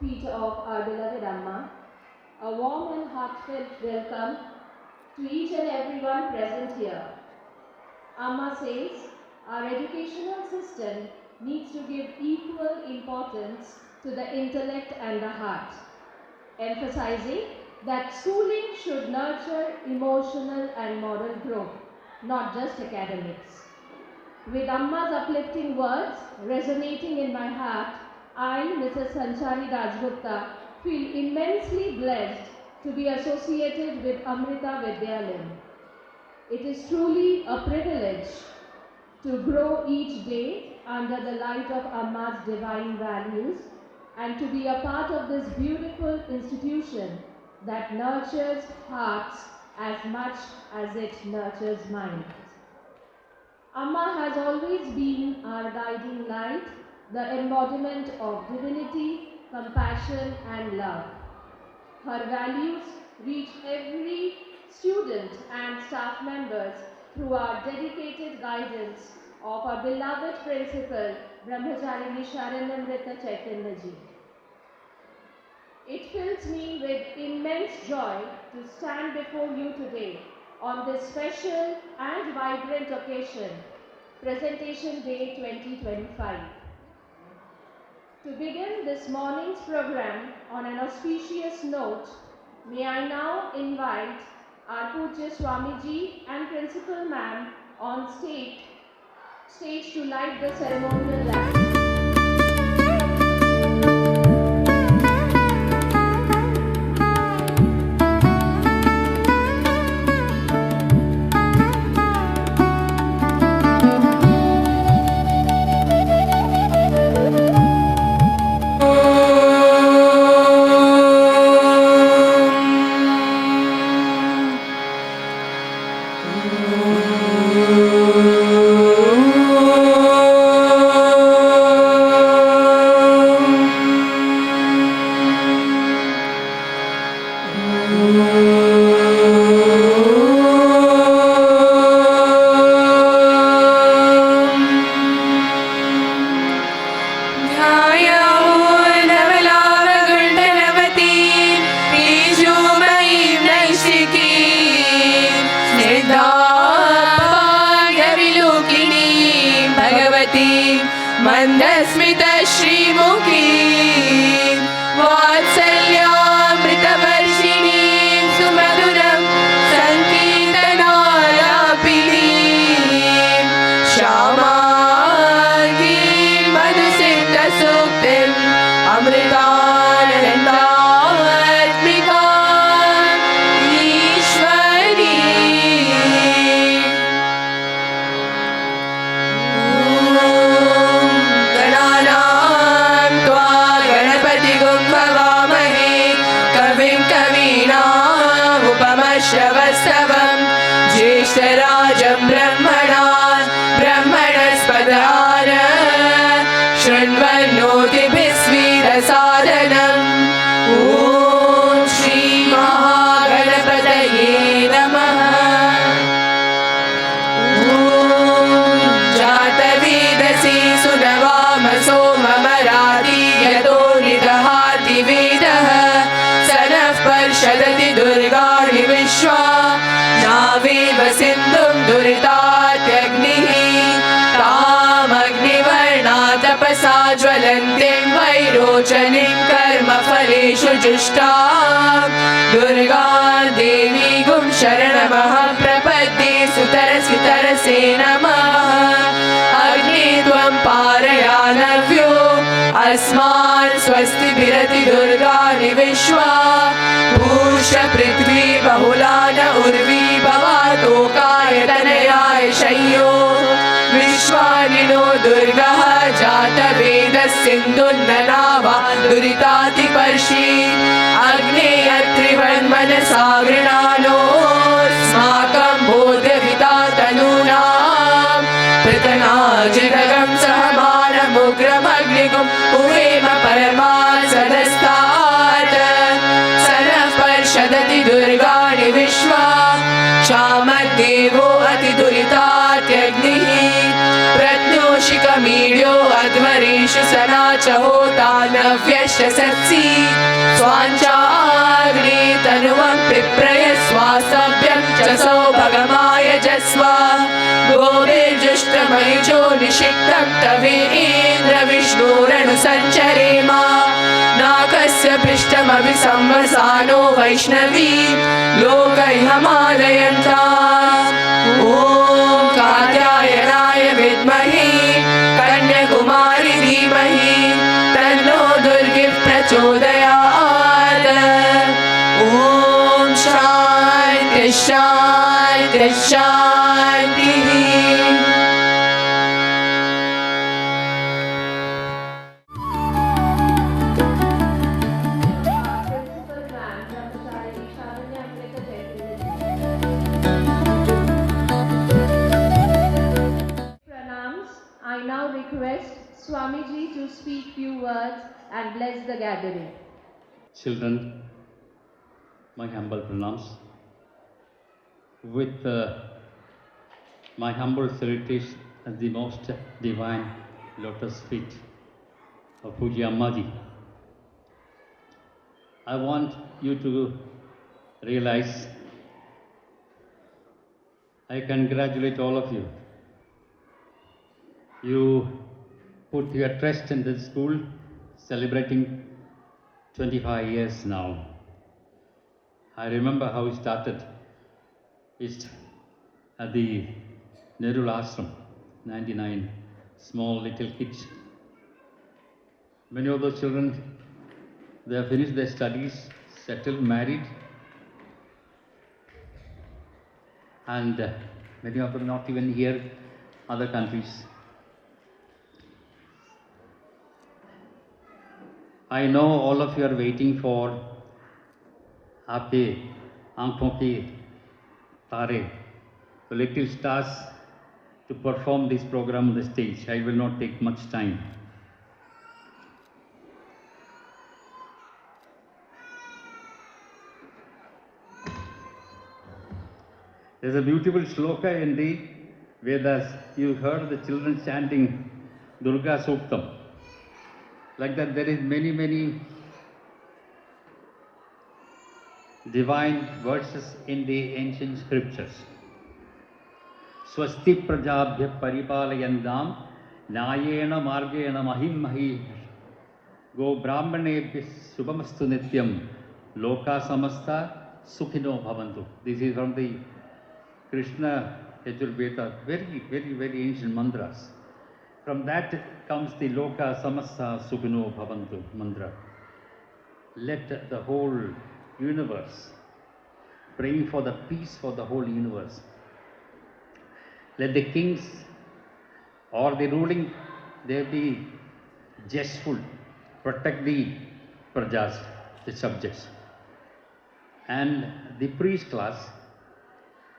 feet of our beloved Amma, a warm and heartfelt welcome to each and everyone present here. Amma says our educational system needs to give equal importance to the intellect and the heart, emphasizing that schooling should nurture emotional and moral growth, not just academics. With Amma's uplifting words resonating in my heart, I, Mrs. Sanchari Rajgupta, feel immensely blessed to be associated with Amrita Vidyalayam. It is truly a privilege to grow each day under the light of Amma's divine values and to be a part of this beautiful institution that nurtures hearts as much as it nurtures minds. Amma has always been our guiding light, the embodiment of divinity, compassion and love. Her values reach every student and staff members through our dedicated guidance of our beloved principal, Brahmacharini Sharanamrita Chaitanya Ji. It fills me with immense joy to stand before you today on this special and vibrant occasion, Presentation Day 2025. To begin this morning's program on an auspicious note, may I now invite our Pujya Swamiji and Principal Ma'am on stage to light the ceremonial lamp. मंदस्मिता Sreemukhi वात्सल्यामृतवर्षिणी सुमधुरं संकीर्तनालापिनी श्यामांगी मधुसिद्धसूक्तिम् अमृतानन्दात्मिका ईश्वरी श्रवस्तवं ज्येष्ठराजं ब्रह्मणस्पदान शृण्वन्नोतिभिस्वीरसादनम् ॐ श्री महागणपतये नमः। ॐ जातवेदसी सुनवामसो ममराति यतो निदहाति वेदः स नः पर्षदति दुर्गाणि विश्वा नावेव सिन्धुं दुरितात्यग्निः तामग्निवर्णा तपसा ज्वलन्तीं वैरोचनीं कर्मफलेषु जुष्टां दुर्गां देवीं शरणमहं प्रपद्ये सुतरसे नमः। अग्ने त्वं पारयानव्यो अस्मान् स्वस्तिभिरति दुर्गाणि विश्वा पूष्य पृथ्वी बहुला न उर्वी भवातोकाय तनयाय शय्यो विश्वानिनो दुर्गः जातवेदस्सिन्धुन्ननावा दुरितातिपर्षि अग्नेयत्रिवन्मनसा गृणानोऽस्माकं बोध्यविता तनूनां पृतनाजिरगं सहमानमुग्रमग्निगुं पुवेम परमान् सदस्तात् स नः पर्षदति दुर्गाणि विश्वा क्षामद्देवो अतिदुरितात्यग्निः प्रत्नोषिकमीड्यो अध्वरेषु सनाच च होता नव्यश्च सत्सि स्वाञ्चाग्नि तनुवं पिप्रय स्वासभ्यं च सौभगमाय जस्व गोभिर्जुष्टमयुजो निषिक्तं तवेन्द्रविष्णुरनुसञ्चरेम नाकस्य पृष्ठमभिसंवसानो वैष्णवी लोकैहमादयन्ता ॐ कात्यायनाय विद्महे कन्याकुमारी धीमहि तन्नो दुर्गे प्रचोदयात् ॐ शान्ति शान्ति शान्तिः Principal Ma'am, Brahmachari Sharanya Amrita Chaitanya. Pranams. I now request Swamiji to speak few words and bless the gathering. Children, my humble pranams. With my humble salutation at the most divine lotus feet of Puji Ammaji, I want you to realize I congratulate all of you. You put your trust in this school, celebrating 25 years now. I remember how it started. It's at the Nehru Ashram, 99 small little kids. Many of those children, they have finished their studies, settled, married, and many of them not even here, other countries. I know all of you are waiting for Aapke Aankhon Ke Tare, the little stars, to perform this program on the stage. I will not take much time. There's a beautiful shloka in the Vedas. You heard the children chanting Durga Suktam. Like that, there is many divine verses in the ancient scriptures. Swasti prajabhya paripalayandam nyayena margena mahim mahi go brahmanebhya subhamastu nityam loka samasta sukhino bhavantu. This is from the Krishna Yajurveda, very ancient mantras. From that comes the Loka Samasta Sukhino Bhavantu mantra. Let the whole universe, praying for the peace for the whole universe. Let the kings or the ruling, they be justful, protect the prajas, the subjects. And the priest class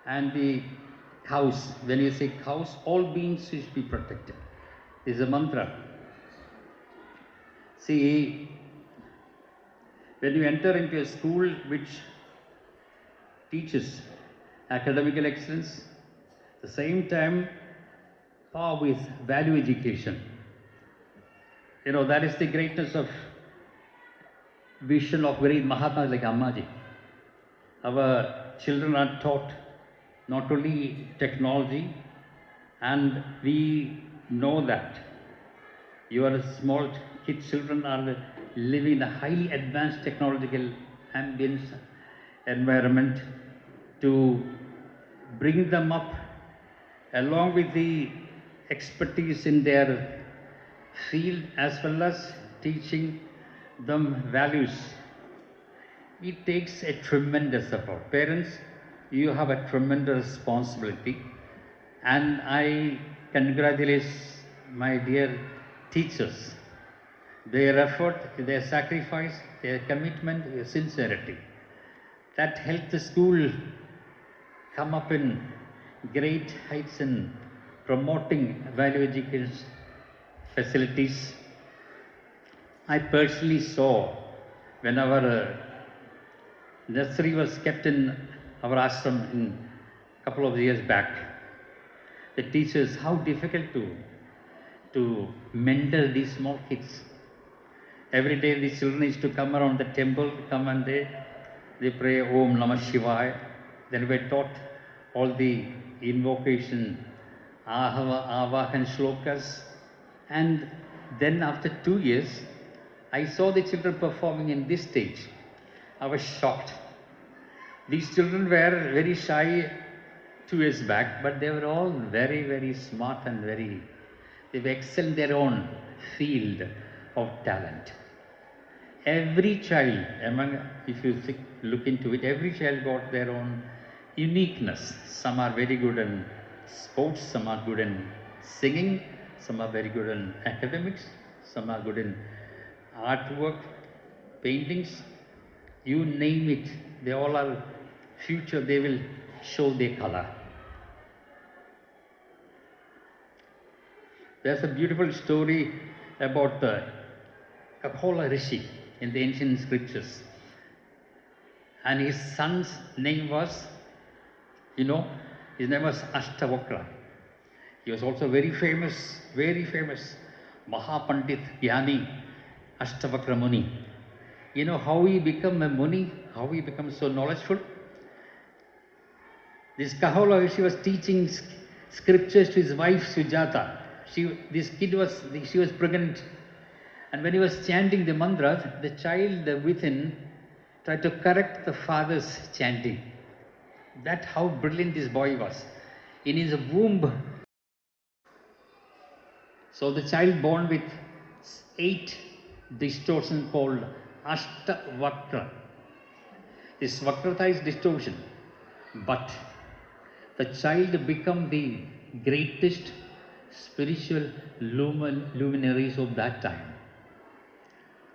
and the cows, when you say cows, all beings should be protected. Is a mantra. See, when you enter into a school which teaches academical excellence, at the same time, power with value education. You know, that is the greatness of vision of great Mahatmas like Ammaji. Our children are taught not only technology, and we know that your small kids, children are living in a highly advanced technological ambience, environment, to bring them up along with the expertise in their field as well as teaching them values. It takes a tremendous effort. Parents, you have a tremendous responsibility, and I congratulate my dear teachers. Their effort, their sacrifice, their commitment, their sincerity, that helped the school come up in great heights in promoting value education facilities. I personally saw when our nursery was kept in our ashram in a couple of years back, the teachers, how difficult to mentor these small kids. Every day the children used to come around the temple, come and they pray Om Namah Shivaya. Then we taught all the invocation, Avahan shlokas. And then after 2 years, I saw the children performing in this stage. I was shocked. These children were very shy 2 years back, but they were all very, very smart and they were excellent in their own field of talent. Every child among, if you look into it, every child got their own uniqueness. Some are very good in sports, some are good in singing, some are very good in academics, some are good in artwork, paintings, you name it, they all are future, they will show their color. There's a beautiful story about Kapila Rishi in the ancient scriptures. And his son's name was, his name was Ashtavakra. He was also very famous, Mahapandit Jnani Ashtavakra Muni. You know how he became a Muni, how he became so knowledgeful? This Kapila Rishi was teaching scriptures to his wife Sujata. She was pregnant. And when he was chanting the mantras, the child within tried to correct the father's chanting. That's how brilliant this boy was. In his womb, so the child born with 8 distortions called Ashtavakra. This Vakrata is distortion. But the child became the greatest spiritual luminaries of that time.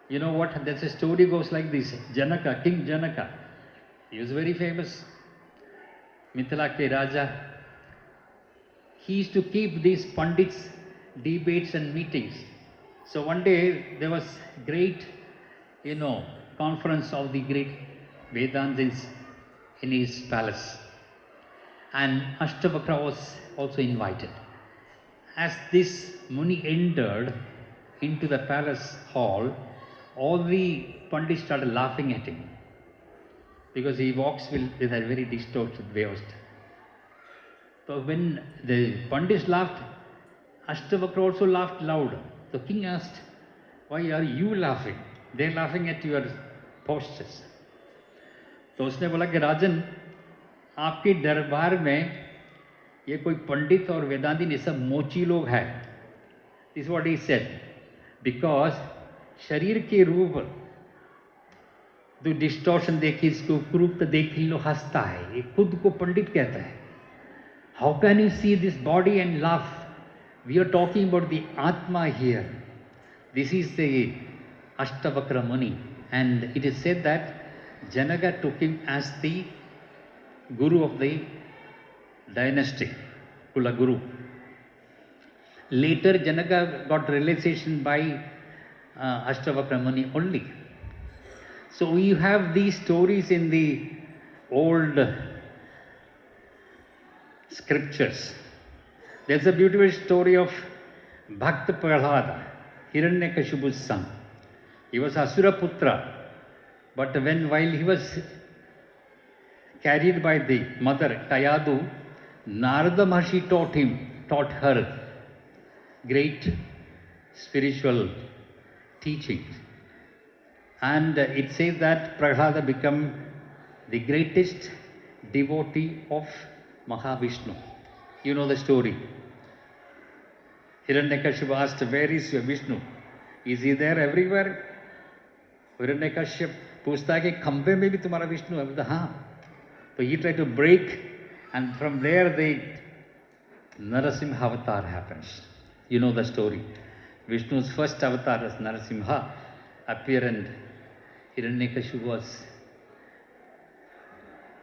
You know what? There's a story goes like this. Janaka, King Janaka, he was very famous. Mithila ke Raja. He used to keep these Pandits debates and meetings. So one day there was great, conference of the great Vedantins in his palace. And Ashtavakra was also invited. As this Muni entered into the palace hall, all the Pandits started laughing at him because he walks with a very distorted way of style. So when the Pandits laughed, Ashtavakra also laughed loud. The king asked, "Why are you laughing? They're laughing at your postures." तो उसने बोला कि राजन, आपके दरबार में ये कोई पंडित और वेदांती ये सब मोची लोग हैं. This is what he said. Because शरीर के रूप तो डिस्टॉर्शन देखी, इसको कुरूप देखी लो हंसता है, ये खुद को पंडित कहता है. How can you see this body and laugh? We are talking about the Atma here. This is the Ashtavakra Muni. And it is said that Janaka took him as the guru of the dynasty, Kula Guru. Later, Janaka got realization by Ashtavakra Muni only. So we have these stories in the old scriptures. There's a beautiful story of Bhakta Prahlada, Hiranyakashipu's son. He was Asura Putra, but while he was carried by the mother Kayadu, Narada Maharshi taught her great spiritual teachings. And it says that Prahlada became the greatest devotee of Mahavishnu. You know the story. Hiranyakashipu asked, "Where is your Vishnu? Is he there everywhere?" Hiranyakashipu पूछता है कि खंबे में भी तुम्हारा विष्णु है? बोलता हाँ. So he tried to break, and from there the Narasimha avatar happens. You know the story. Vishnu's first avatar as Narasimha appeared and Hiranyakashipu was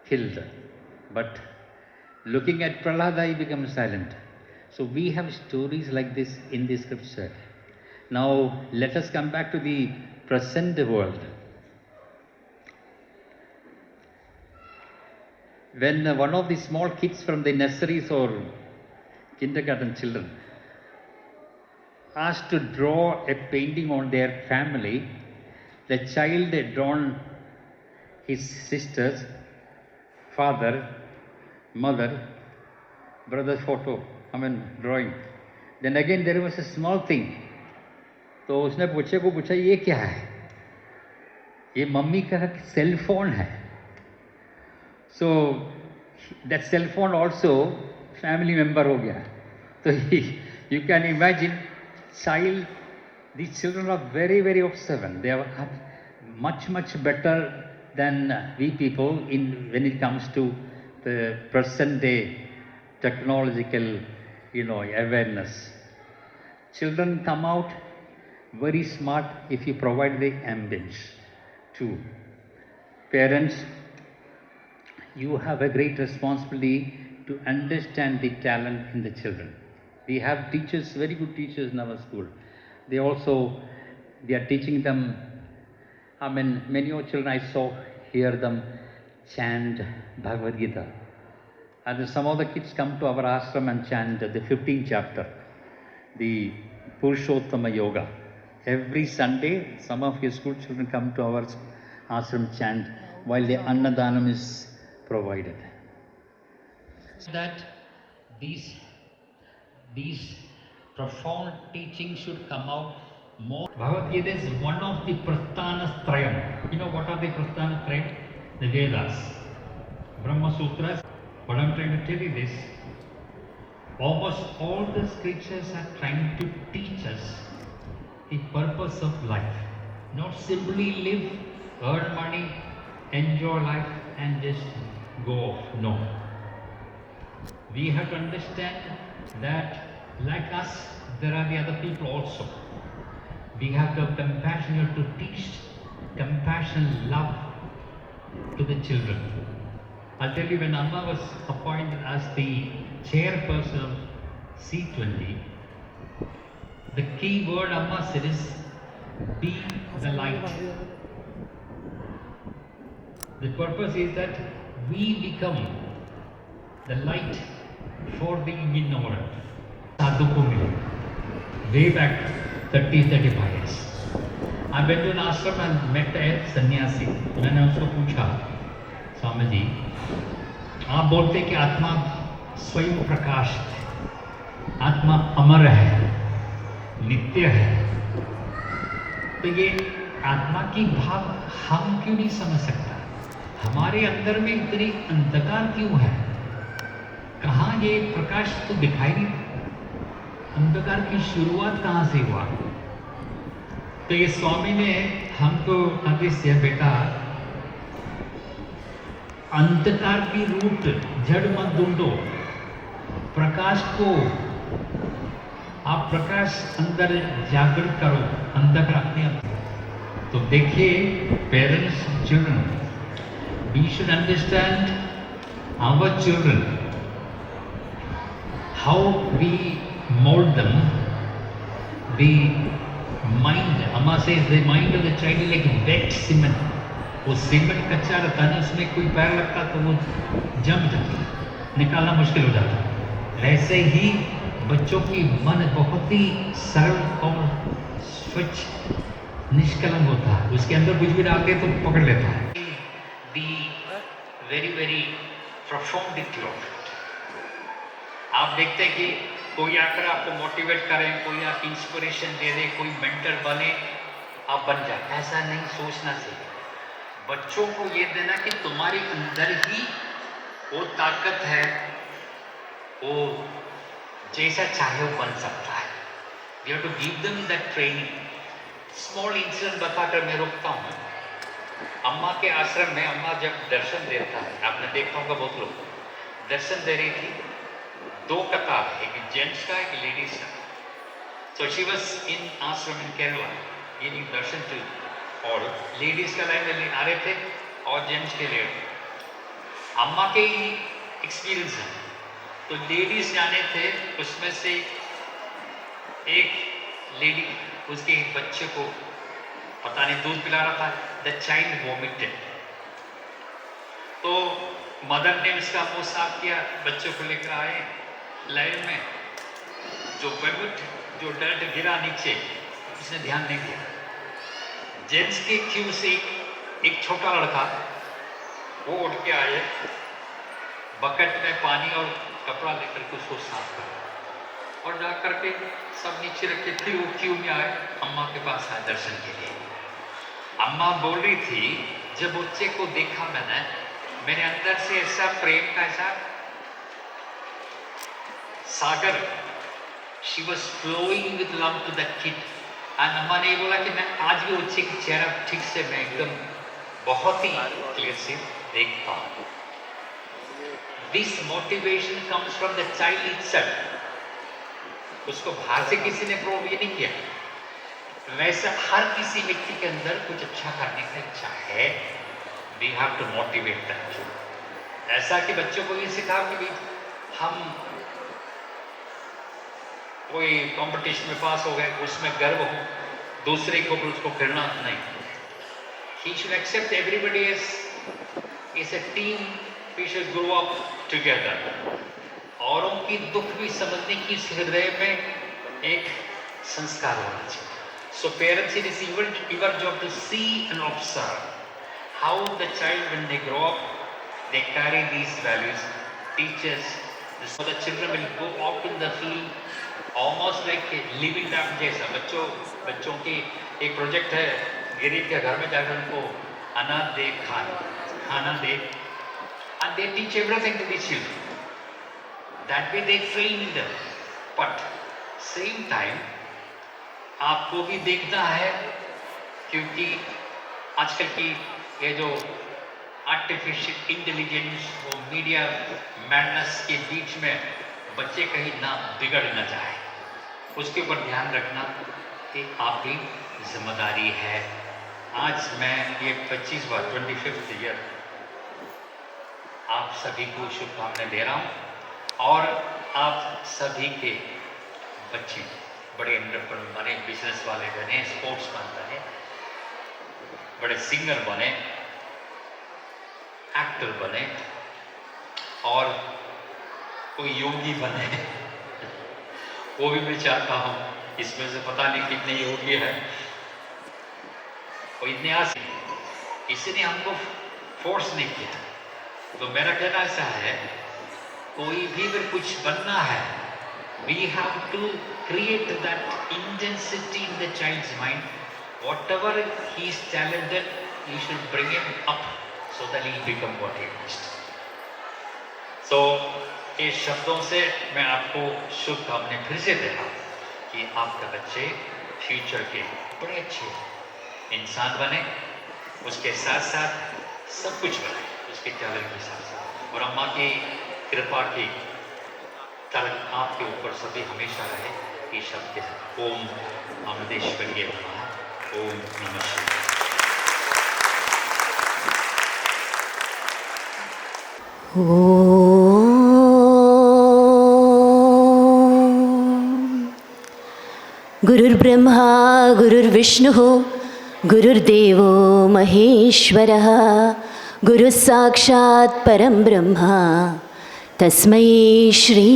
killed. But looking at Prahlada, he becomes silent. So we have stories like this in the scripture. Now let us come back to the present world. When one of the small kids from the nurseries or kindergarten children asked to draw a painting on their family, the child had drawn his sisters, father, mother, brother's photo, drawing. Then again there was a small thing. तो उसने बच्चे को पूछा ये क्या है? ये mummy का सेल फोन है. So that cell phone also family member हो गया. So you can imagine these children are very, very observant. They are much, much better than we people when it comes to the present day technological, awareness. Children come out very smart if you provide the ambience too. Parents, you have a great responsibility to understand the talent in the children. We have teachers, very good teachers in our school. They are teaching them, many of children I hear them chant Bhagavad Gita. And some of the kids come to our ashram and chant the 15th chapter, the Purushottama Yoga. Every Sunday, some of your school children come to our ashram chant while the Annadanam is provided. So that these profound teachings should come out more. Bhagavad Gita is one of the Prasthanatrayam. You know what are the Prasthanatrayam? The Vedas, Brahma Sutras. What I'm trying to tell you is, almost all the scriptures are trying to teach us the purpose of life. Not simply live, earn money, enjoy life and just go off. No. We have to understand that like us, there are the other people also. We have to have compassion. We have to teach compassion, love to the children. I'll tell you, when Amma was appointed as the chairperson of C20, the key word Amma said is, be the light. The purpose is that we become the light for the ignorant. Sadhu ko mile. Way back 35 years. I went to an ashram and met a sannyasi. मैंने उसको पूछा, स्वामी जी, आप बोलते कि आत्मा स्वयं प्रकाश है, आत्मा अमर है, नित्य है, तो ये आत्मा की भाव हम क्यों नहीं समझ सकता? हमारे अंदर में इतनी अंधकार क्यों है? कहाँ ये प्रकाश तो दिखाई नहीं? अंधकार की शुरुआत कहाँ से हुआ? तो ये स्वामी ने हमको आदेश दिया, बेटा अंधकार की रूट जड़ मत ढूंढो, प्रकाश को आप प्रकाश अंदर जागृत करो, अंधकार अपने आप. तो देखिए, parents, children, we should understand our children, how we mold them. The mind, Amma says, the mind of the child is like wet cement. वो सीमेंट कच्चा रहता है ना, उसमें कोई पैर लगता तो वो जम जाता, निकालना मुश्किल हो जाता. ऐसे ही बच्चों की मन बहुत ही सरल और स्वच्छ निष्कलंक होता है, उसके अंदर कुछ भी डाल दे तो पकड़ लेता है. The very, very profundity of it. आप देखते हैं कि कोई आकर आपको मोटिवेट करे, कोई आप इंस्पिरेशन दे दे, कोई मेंटर बने, आप बन जाए. ऐसा नहीं सोचना चाहिए. बच्चों को ये देना कि तुम्हारे अंदर ही वो ताकत है, वो जैसा चाहे वो बन सकता है. You have to give them that training. Small incident बताकर मैं रोकता हूँ. अम्मा के आश्रम में अम्मा जब दर्शन देता है, आपने देखा होगा बहुत लोग, दर्शन दे रही थी, दो कतार, एक जेंट्स का एक लेडीज का. So she was in ashram in Kerala giving darshan to all. Ladies का लाइन में आ रहे थे और जेंट्स के लिए. अम्मा के ही एक्सपीरियंस है. तो लेडीज जाने थे, उसमें से एक लेडी उसके बच्चे को पता नहीं दूध पिला रहा था. The child vomited. तो मदर ने उसका मुंह साफ किया, बच्चों को लेकर आए लाइन में. जो डर्ट गिरा नीचे, उसने ध्यान नहीं दिया. जेंट्स के क्यू से एक छोटा लड़का वो उठ के आए, बकेट में पानी और कपड़ा लेकर के उसको साफ कर और जा करके सब नीचे रखे, फिर वो क्यू में आए, अम्मा के पास आए दर्शन के लिए। अम्मा बोल रही थी, जब बच्चे को देखा मैंने, मेरे अंदर से ऐसा प्रेम का ऐसा सागर, she was flowing with love to the kid. और अम्मा ने बोला कि मैं आज भी बच्चे की चेहरा ठीक से मैं एकदम बहुत ही क्लियर से देख पाऊं। This motivation comes from the child itself. उसको बाहर से किसी ने प्रूव ये नहीं किया। वैसा हर किसी व्यक्ति के अंदर कुछ अच्छा करने की इच्छा है, we have to motivate that. ऐसा कि बच्चों को ये सिखाओ कि भाई हम कोई कंपटीशन में पास हो गए, उसमें गर्व हो, दूसरे को भी उसको करना नहीं। He should accept everybody as a team. We should grow up together. औरों की दुख भी समझने की इस हृदय में एक संस्कार होना चाहिए। So parents, it is your job to see and observe how the child, when they grow up, they carry these values. Teachers, so the children will go out in the field, almost like a living lab जैसा। बच्चों की एक project है, गरीब के घर में जाकर उनको अनाज दे, खाना दे, and they teach everything to the children. That way they train them. But same time आपको भी देखना है, क्योंकि आजकल की ये जो आर्टिफिशियल इंटेलिजेंस और मीडिया मैडनेस के बीच में बच्चे कहीं ना बिगड़ ना जाए, उसके ऊपर ध्यान रखना कि आपकी जिम्मेदारी है। आज मैं ये 25वां 25th ईयर आप सभी को शुभकामनाएं दे रहा हूँ और आप सभी के बच्चे बड़े एंटरप्रेन्योर बने, बिजनेस वाले बने, स्पोर्ट्समैन बने, बड़े सिंगर बने, एक्टर बने और कोई योगी बने। वो भी मैं चाहता हूँ। इसमें से पता नहीं कितने योगी हैं, और इतने आसे, इसने हमको फोर्स नहीं किया। तो मेरा कहना ऐसा है, कोई भी अगर कुछ बनना है, we have to create that intensity in the child's mind. Whatever he is talented, you should bring him up so that he will become what he wants. So, इस शब्दों से मैं आपको शुभकामनाएं फिर से दे रहा हूँ कि आपके बच्चे फ्यूचर के बड़े अच्छे इंसान बने, उसके साथ साथ सब कुछ बने, उसके टैलेंट के साथ साथ, और अम्मा की कृपा की तरह आपके ऊपर सभी हमेशा रहे। ये शब्द के साथ ओम अमृतेश्वरी नमः। ओम नमः शिवाय। गुरुर्ब्रह्मा गुरुर्विष्णुः गुरुर्देवो महेश्वरः, गुरुः साक्षात् परं ब्रह्म, तस्मै श्री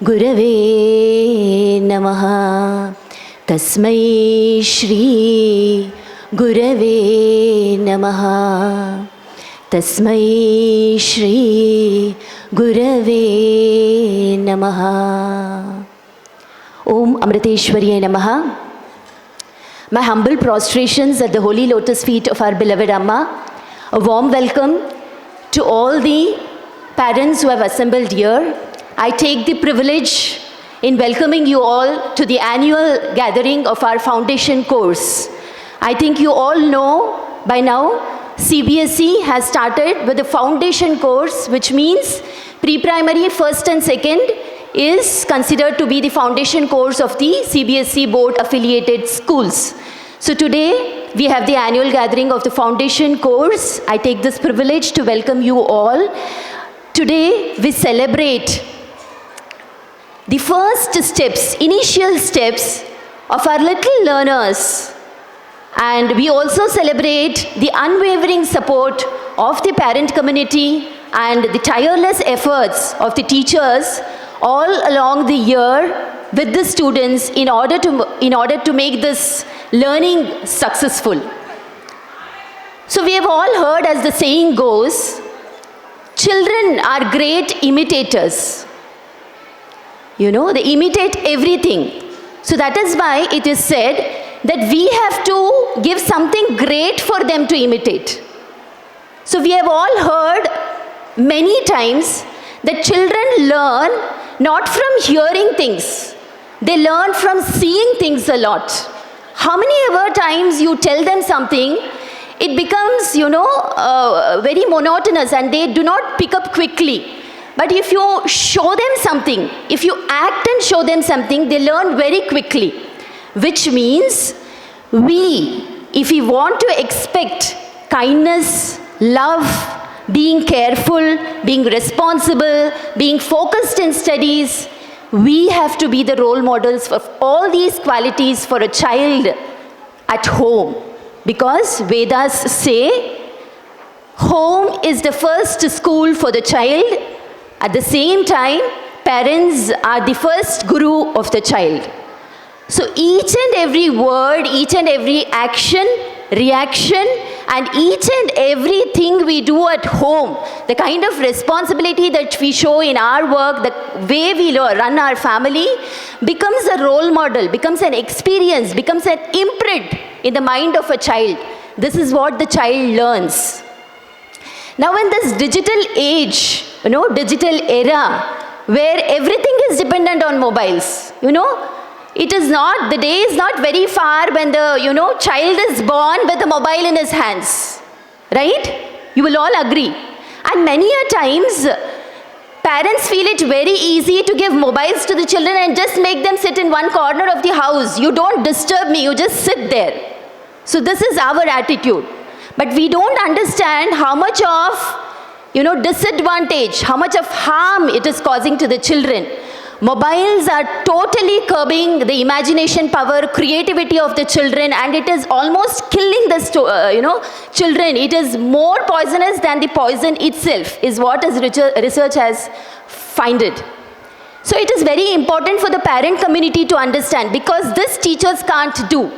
गुरवे नमः। तस्मै श्री गुरवे नमः। तस्मै श्री गुरवे नमः। Om Amriteshwarya Namaha. My humble prostrations at the holy lotus feet of our beloved Amma. A warm welcome to all the parents who have assembled here. I take the privilege in welcoming you all to the annual gathering of our foundation course. I think you all know by now, CBSE has started with the foundation course, which means pre-primary first and second is considered to be the foundation course of the CBSE board affiliated schools. So today we have the annual gathering of the foundation course. I take this privilege to welcome you all. Today we celebrate the first steps, initial steps of our little learners, and we also celebrate the unwavering support of the parent community and the tireless efforts of the teachers all along the year with the students in order to make this learning successful. So we have all heard, as the saying goes, children are great imitators. You know, they imitate everything. So that is why it is said that we have to give something great for them to imitate. So we have all heard many times that children learn not from hearing things. They learn from seeing things a lot. How many ever times you tell them something, it becomes, very monotonous and they do not pick up quickly. But if you show them something, if you act and show them something, they learn very quickly. Which means if we want to expect kindness, love, being careful, being responsible, being focused in studies, we have to be the role models of all these qualities for a child at home. Because Vedas say, home is the first school for the child. At the same time, parents are the first guru of the child. So each and every word, each and every action, reaction, and each and everything we do at home, the kind of responsibility that we show in our work, the way we run our family, becomes a role model, becomes an experience, becomes an imprint in the mind of a child. This is what the child learns. Now in this digital age, digital era, where everything is dependent on mobiles, it is not, the day is not very far when the, child is born with a mobile in his hands, right? You will all agree. And many a times, parents feel it very easy to give mobiles to the children and just make them sit in one corner of the house. You don't disturb me, you just sit there. So this is our attitude. But we don't understand how much of, disadvantage, how much of harm it is causing to the children. Mobiles are totally curbing the imagination power, creativity of the children, and it is almost killing the children. It is more poisonous than the poison itself, is what research has found it. So it is very important for the parent community to understand, because this teachers can't do.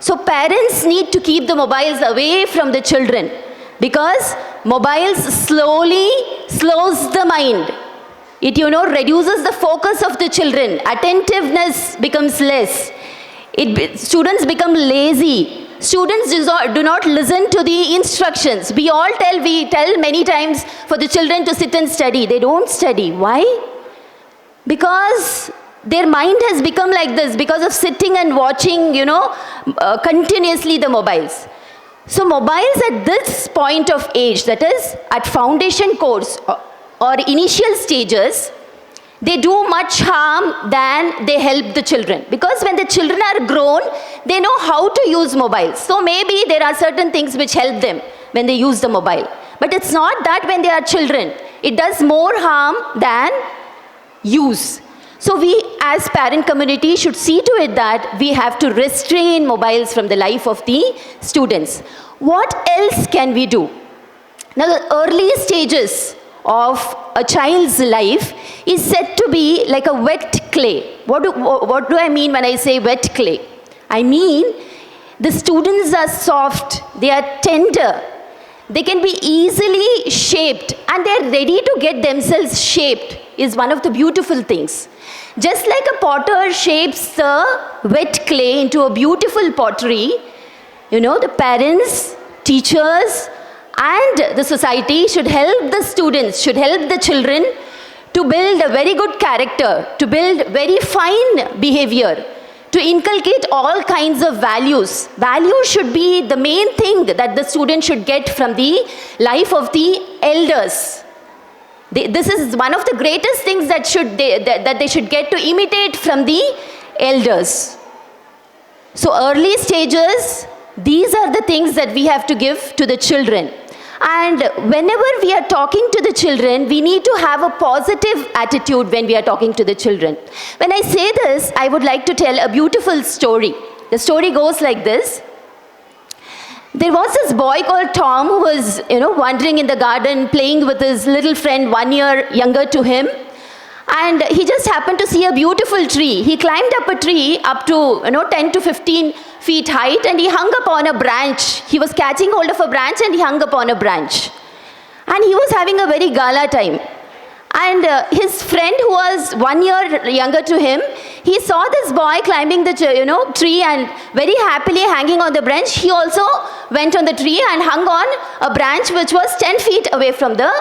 So parents need to keep the mobiles away from the children, because mobiles slowly slows the mind. It, reduces the focus of the children. Attentiveness becomes less. Students become lazy. Students do not listen to the instructions. We tell many times for the children to sit and study. They don't study. Why? Because their mind has become like this, because of sitting and watching, continuously the mobiles. So mobiles at this point of age, that is at foundation course or initial stages, they do much harm than they help the children. Because when the children are grown, they know how to use mobiles. So maybe there are certain things which help them when they use the mobile. But it's not that when they are children. It does more harm than use. So we as parent community should see to it that we have to restrain mobiles from the life of the students. What else can we do? Now the early stages of a child's life is said to be like a wet clay. What do I mean when I say wet clay? I mean the students are soft, they are tender, they can be easily shaped, and they are ready to get themselves shaped, is one of the beautiful things. Just like a potter shapes the wet clay into a beautiful pottery, the parents, teachers, and the society should help the students, should help the children to build a very good character, to build very fine behavior, to inculcate all kinds of values. Values should be the main thing that the student should get from the life of the elders. This is one of the greatest things that they should get to imitate from the elders. So early stages, these are the things that we have to give to the children. And whenever we are talking to the children, we need to have a positive attitude when we are talking to the children. When I say this, I would like to tell a beautiful story. The story goes like this. There was this boy called Tom who was, wandering in the garden, playing with his little friend 1 year younger to him. And he just happened to see a beautiful tree. He climbed up a tree up to 10 to 15 feet height, and he hung upon a branch. He was catching hold of a branch and he hung upon a branch. And he was having a very gala time. And his friend, who was 1 year younger to him, he saw this boy climbing the tree and very happily hanging on the branch. He also went on the tree and hung on a branch which was 10 feet away from the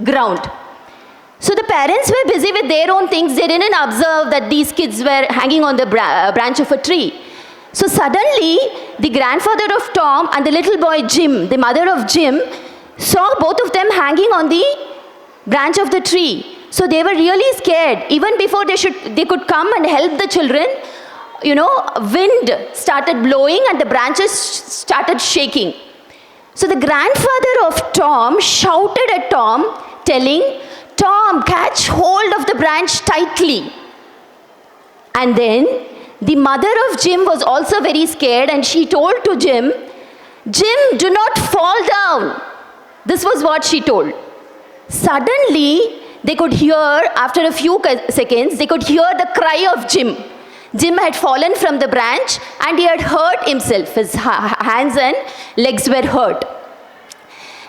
ground. So the parents were busy with their own things. They didn't observe that these kids were hanging on the branch of a tree. So suddenly, the grandfather of Tom and the little boy Jim, the mother of Jim, saw both of them hanging on the branch of the tree. So they were really scared. Even before they could come and help the children, wind started blowing and the branches started shaking. So the grandfather of Tom shouted at Tom, telling, "Tom, catch hold of the branch tightly." And then the mother of Jim was also very scared, and she told to Jim, "Jim, do not fall down." This was what she told. Suddenly, they could hear, after a few seconds, they could hear the cry of Jim. Jim had fallen from the branch and he had hurt himself. His hands and legs were hurt.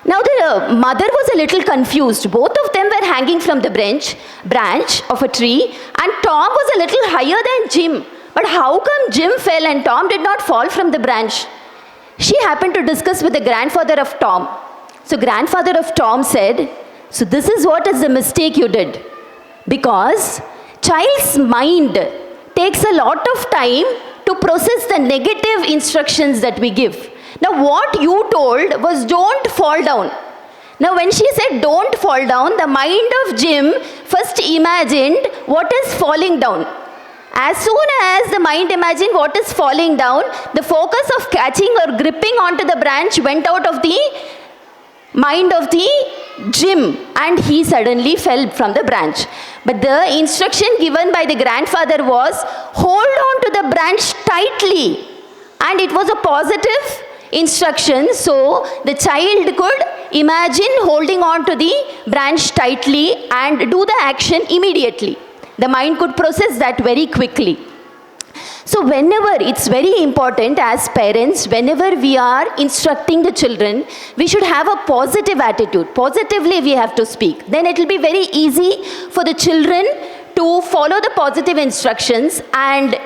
Now the mother was a little confused. Both of them were hanging from the branch of a tree, and Tom was a little higher than Jim. But how come Jim fell and Tom did not fall from the branch? She happened to discuss with the grandfather of Tom. So grandfather of Tom said, "So this is what is the mistake you did. Because child's mind takes a lot of time to process the negative instructions that we give. Now what you told was don't fall down. Now when she said don't fall down, the mind of Jim first imagined what is falling down. As soon as the mind imagined what is falling down, the focus of catching or gripping onto the branch went out of the mind of the Jim, and he suddenly fell from the branch. But the instruction given by the grandfather was, hold on to the branch tightly. And it was a positive instruction, so the child could imagine holding on to the branch tightly and do the action immediately. The mind could process that very quickly. So whenever, it's very important as parents, whenever we are instructing the children, we should have a positive attitude. Positively we have to speak. Then it will be very easy for the children to follow the positive instructions, and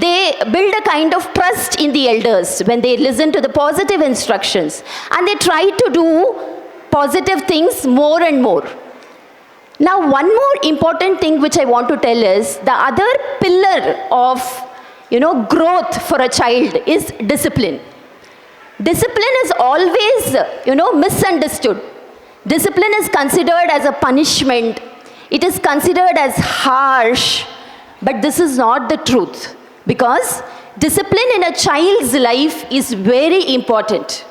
they build a kind of trust in the elders when they listen to the positive instructions, and they try to do positive things more and more. Now one more important thing which I want to tell is, the other pillar of growth for a child is discipline. Discipline is always misunderstood. Discipline is considered as a punishment. It is considered as harsh, but this is not the truth, because discipline in a child's life is very important.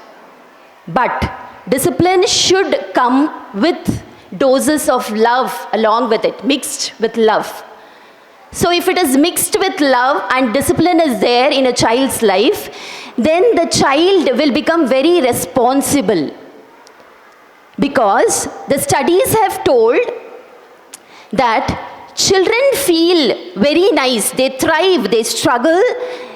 But discipline should come with doses of love along with it, mixed with love. So if it is mixed with love and discipline is there in a child's life, then the child will become very responsible. Because the studies have told that children feel very nice, they thrive, they struggle,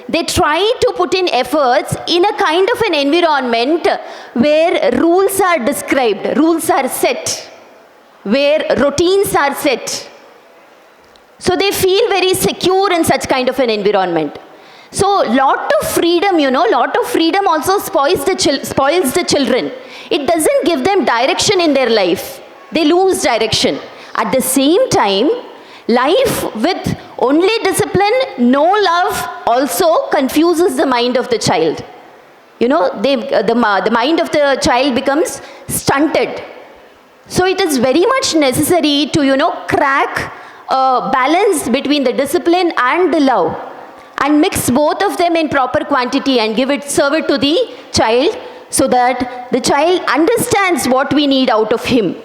they try to put in efforts in a kind of an environment where rules are described, rules are set, where routines are set. So they feel very secure in such kind of an environment. So lot of freedom, lot of freedom also spoils the children. It doesn't give them direction in their life. They lose direction. At the same time, life with only discipline, no love, also confuses the mind of the child. The mind of the child becomes stunted. So it is very much necessary to, crack a balance between the discipline and the love, and mix both of them in proper quantity and serve it to the child, so that the child understands what we need out of him.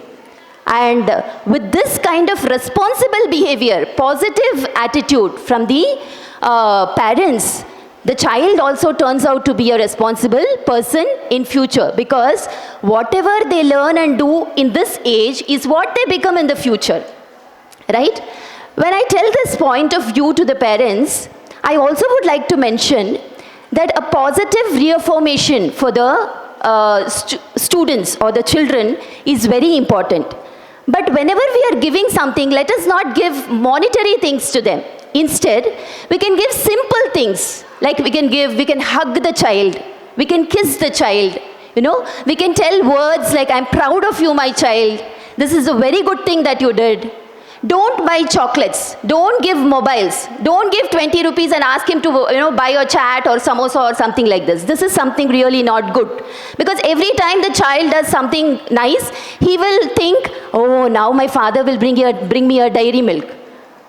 And with this kind of responsible behavior, positive attitude from the parents, the child also turns out to be a responsible person in future, because whatever they learn and do in this age is what they become in the future. right? When I tell this point of view to the parents, I also would like to mention that a positive reaffirmation for the students or the children is very important. But whenever we are giving something, let us not give monetary things to them. Instead, we can give simple things, like we can hug the child, we can kiss the child, we can tell words like, I'm proud of you, my child. This is a very good thing that you did. Don't buy chocolates. Don't give mobiles. Don't give 20 rupees and ask him to, buy a chat or samosa or something like this. This is something really not good. Because every time the child does something nice, he will think, oh, now my father will bring me a dairy milk.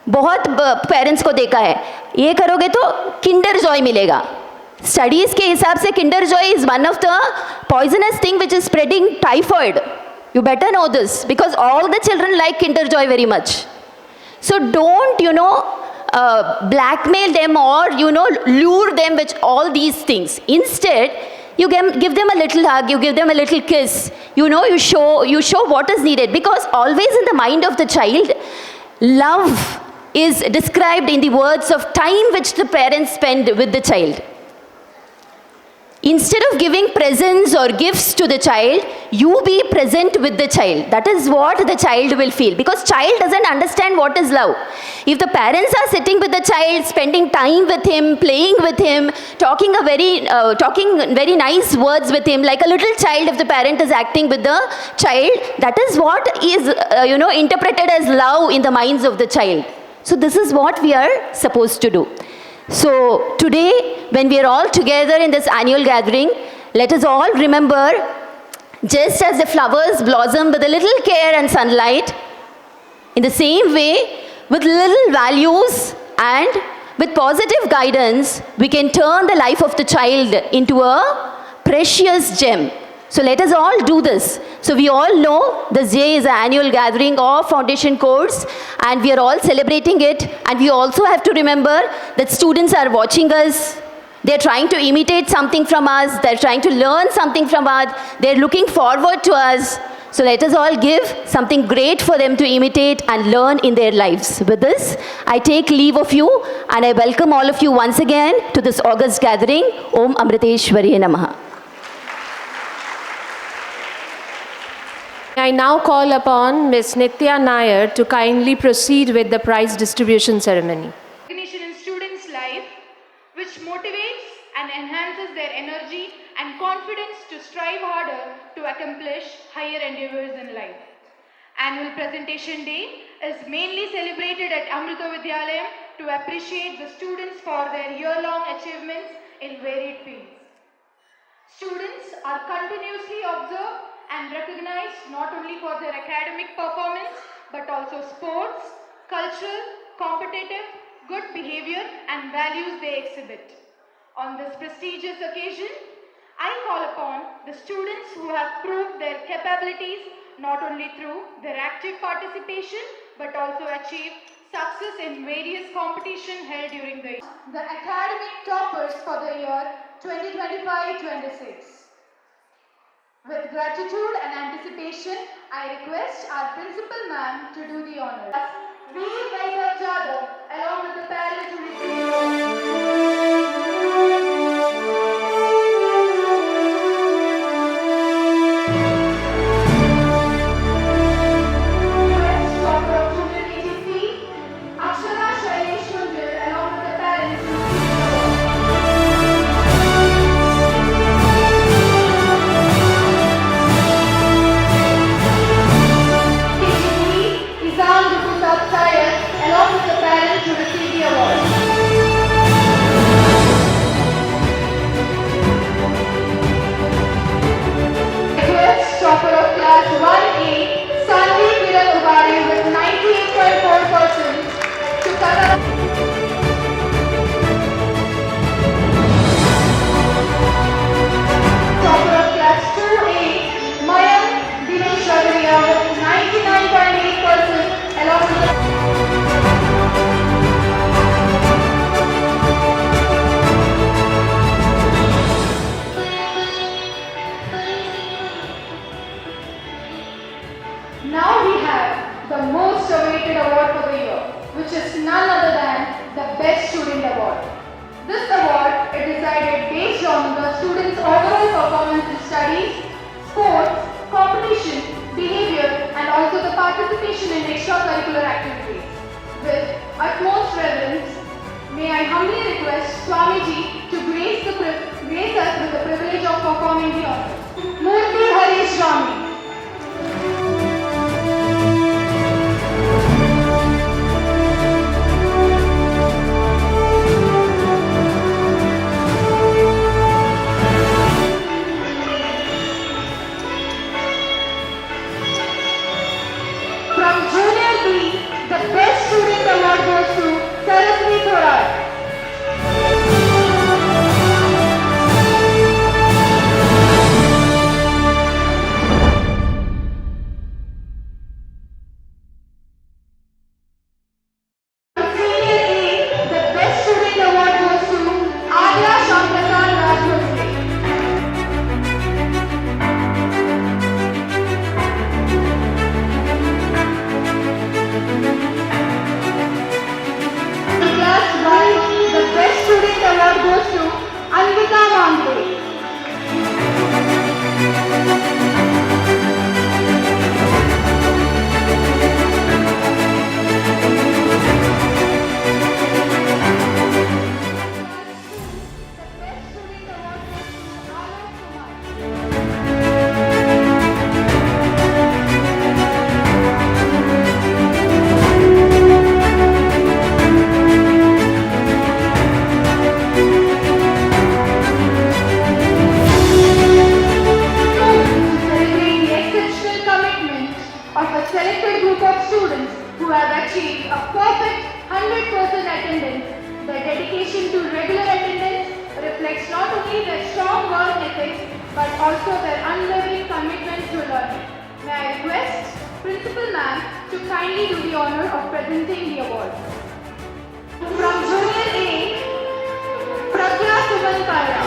बहुत parents को देखा है, ये करोगे तो Kinder Joy मिलेगा. Studies के हिसाब से Kinder Joy is one of the poisonous thing which is spreading typhoid. You better know this because all the children like Kinder Joy very much. So don't, blackmail them or, lure them with all these things. Instead, you give them a little hug, you give them a little kiss. You show what is needed, because always in the mind of the child, love is described in the words of time which the parents spend with the child. Instead of giving presents or gifts to the child, you be present with the child. That is what the child will feel, because child doesn't understand what is love. If the parents are sitting with the child, spending time with him, playing with him, talking very nice words with him, like a little child, if the parent is acting with the child, that is what is interpreted as love in the minds of the child. So this is what we are supposed to do. So today, when we are all together in this annual gathering, let us all remember, just as the flowers blossom with a little care and sunlight, in the same way, with little values and with positive guidance, we can turn the life of the child into a precious gem. So let us all do this. So we all know this day is an annual gathering of foundation course, and we are all celebrating it. And we also have to remember that students are watching us. They're trying to imitate something from us. They're trying to learn something from us. They're looking forward to us. So let us all give something great for them to imitate and learn in their lives. With this, I take leave of you, and I welcome all of you once again to this August gathering. Om Amriteshwariye Namaha. I now call upon Ms. Nitya Nair to kindly proceed with the prize distribution ceremony. Recognition in students' life, which motivates and enhances their energy and confidence to strive harder to accomplish higher endeavors in life. Annual Presentation Day is mainly celebrated at Amrita Vidyalayam to appreciate the students for their year-long achievements in varied fields. Students are continuously observed and recognized not only for their academic performance but also sports, cultural, competitive, good behavior and values they exhibit. On this prestigious occasion, I call upon the students who have proved their capabilities not only through their active participation but also achieved success in various competitions held during the year. The academic toppers for the year 2025-26. With gratitude and anticipation, I request our principal ma'am to do the honors. Veer Vaibhav Jadhav, along with the parents, to receive along with the parents to receive the award. studies, sports, competition, behavior, and also the participation in extracurricular activities. With utmost reverence, may I humbly request Swamiji to grace us with the privilege of performing the honor. Murthy Harish Swami. From Junior B, the best student award goes to Saraswati Thorat. From Senior A, the best student award goes to Adya Shamprasad Rajpuri. Class Y, the best student award goes to Anvika Mandre. The best student award goes to Alok Kumar. Celebrate the exceptional commitment of a selected group of students who have achieved a perfect 100% attendance. Their dedication to regular attendance reflects not only their strong work ethics but also their unwavering commitment to learning. May I request Principal Ma'am to kindly do the honor of presenting the award. From Junior A, Pragya Suman Kaya.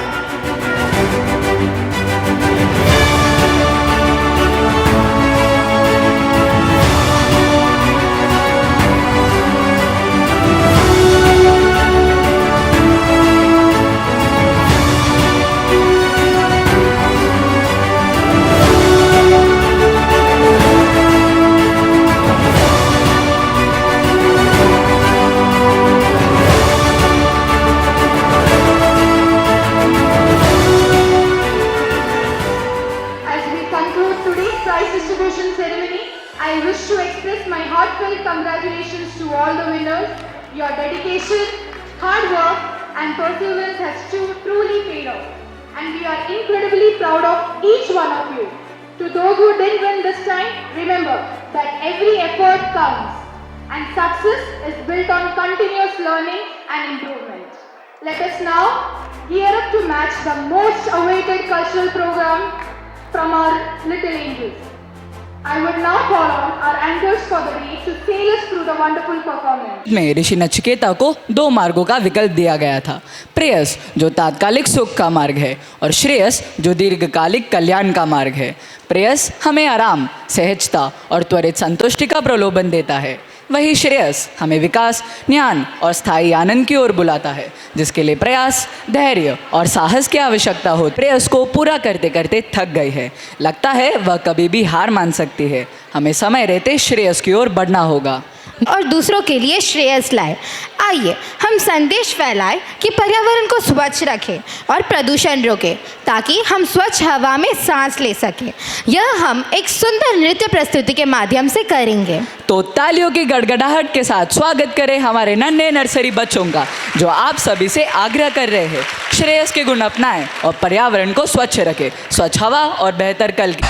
As we conclude today's prize distribution ceremony, I wish to express my heartfelt congratulations to all the winners. Your dedication, hard work, and perseverance has truly paid off. And we are incredibly proud of each one of you. To those who didn't win this time, remember that every effort counts. And success is built on continuous learning and improvement. Let us now gear up to match the most awaited cultural program from our little angels. I would now call on our anchors for the day to sail us through the wonderful performance. में ऋषि नचिकेता को 2 मार्गों का विकल्प दिया गया था। प्रेयस जो तात्कालिक सुख का मार्ग है और श्रेयस जो दीर्घकालिक कल्याण का मार्ग है। प्रेयस हमें आराम, सहजता और त्वरित संतुष्टि का प्रलोभन देता है, वही श्रेयस हमें विकास, ज्ञान और स्थायी आनंद की ओर बुलाता है, जिसके लिए प्रयास, धैर्य और साहस की आवश्यकता हो। प्रेयस को पूरा करते करते थक गई है, लगता है वह कभी भी हार मान सकती है। हमें समय रहते श्रेयस की ओर बढ़ना होगा और दूसरों के लिए श्रेयस लाए। आइए हम संदेश फैलाएं कि पर्यावरण को स्वच्छ रखें और प्रदूषण रोकें ताकि हम स्वच्छ हवा में सांस ले सकें। यह हम एक सुंदर नृत्य प्रस्तुति के माध्यम से करेंगे। तो तालियों की गड़गड़ाहट के साथ स्वागत करें हमारे नन्हे नर्सरी बच्चों का, जो आप सभी से आग्रह कर रहे हैं श्रेयस के गुण अपनाएं और पर्यावरण को स्वच्छ रखें। स्वच्छ हवा और बेहतर कल की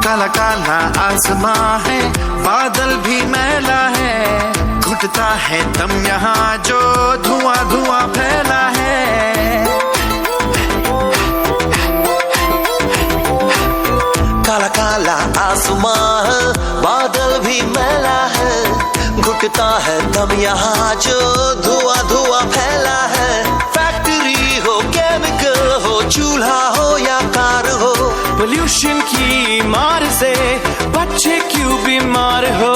काला काला आसमां है, बादल भी मैला है, घुटता है दम यहाँ जो धुआं धुआं फैला है। काला काला आसमां आसमां है, बादल भी मैला है, घुटता है दम यहाँ जो धुआं धुआं फैला है। फैक्ट्री हो, केमिकल हो, चूल्हा हो या कार हो, पोल्यूशन की मार से बच्चे क्यों बीमार हो।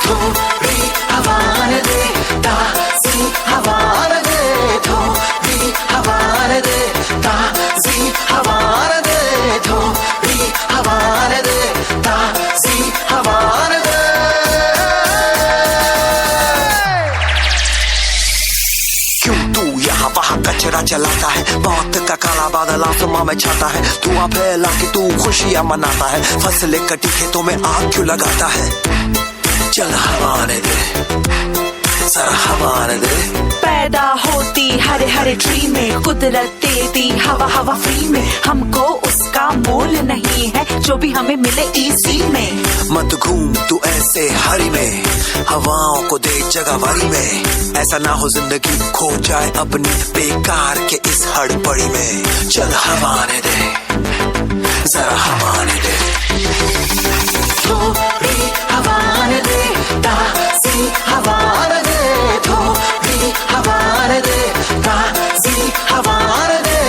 थोड़ी हवा दे, ताज़ी हवा दे, थोड़ी हवा दे, ताज़ी हवा दे, थोड़ी हवा दे, ताज़ी हवा दे। क्यों तू यहाँ वहाँ कचरा जलाता है, मौत का काला बादल आसमां में छाता है, धुआं फैला के तू खुशियाँ मनाता है, फसलें कटी खेतों में आग क्यों लगाता है। चल हवा दे, जरा हवा दे। पैदा होती हरे हरे ट्री में, कुदरत देती हवा हवा फ्री में, हमको उसका मोल नहीं है जो भी हमें मिले इसी में। मत घूम तू ऐसे हरी में, हवाओं को दे जगह वारी में, ऐसा ना हो जिंदगी खो जाए अपनी बेकार के इस हड़बड़ी में। चल हवा दे, जरा हवा दे, थोड़ी हवा दे, ताज़ी हवा दे, थोड़ी हवा दे, ताज़ी हवा दे।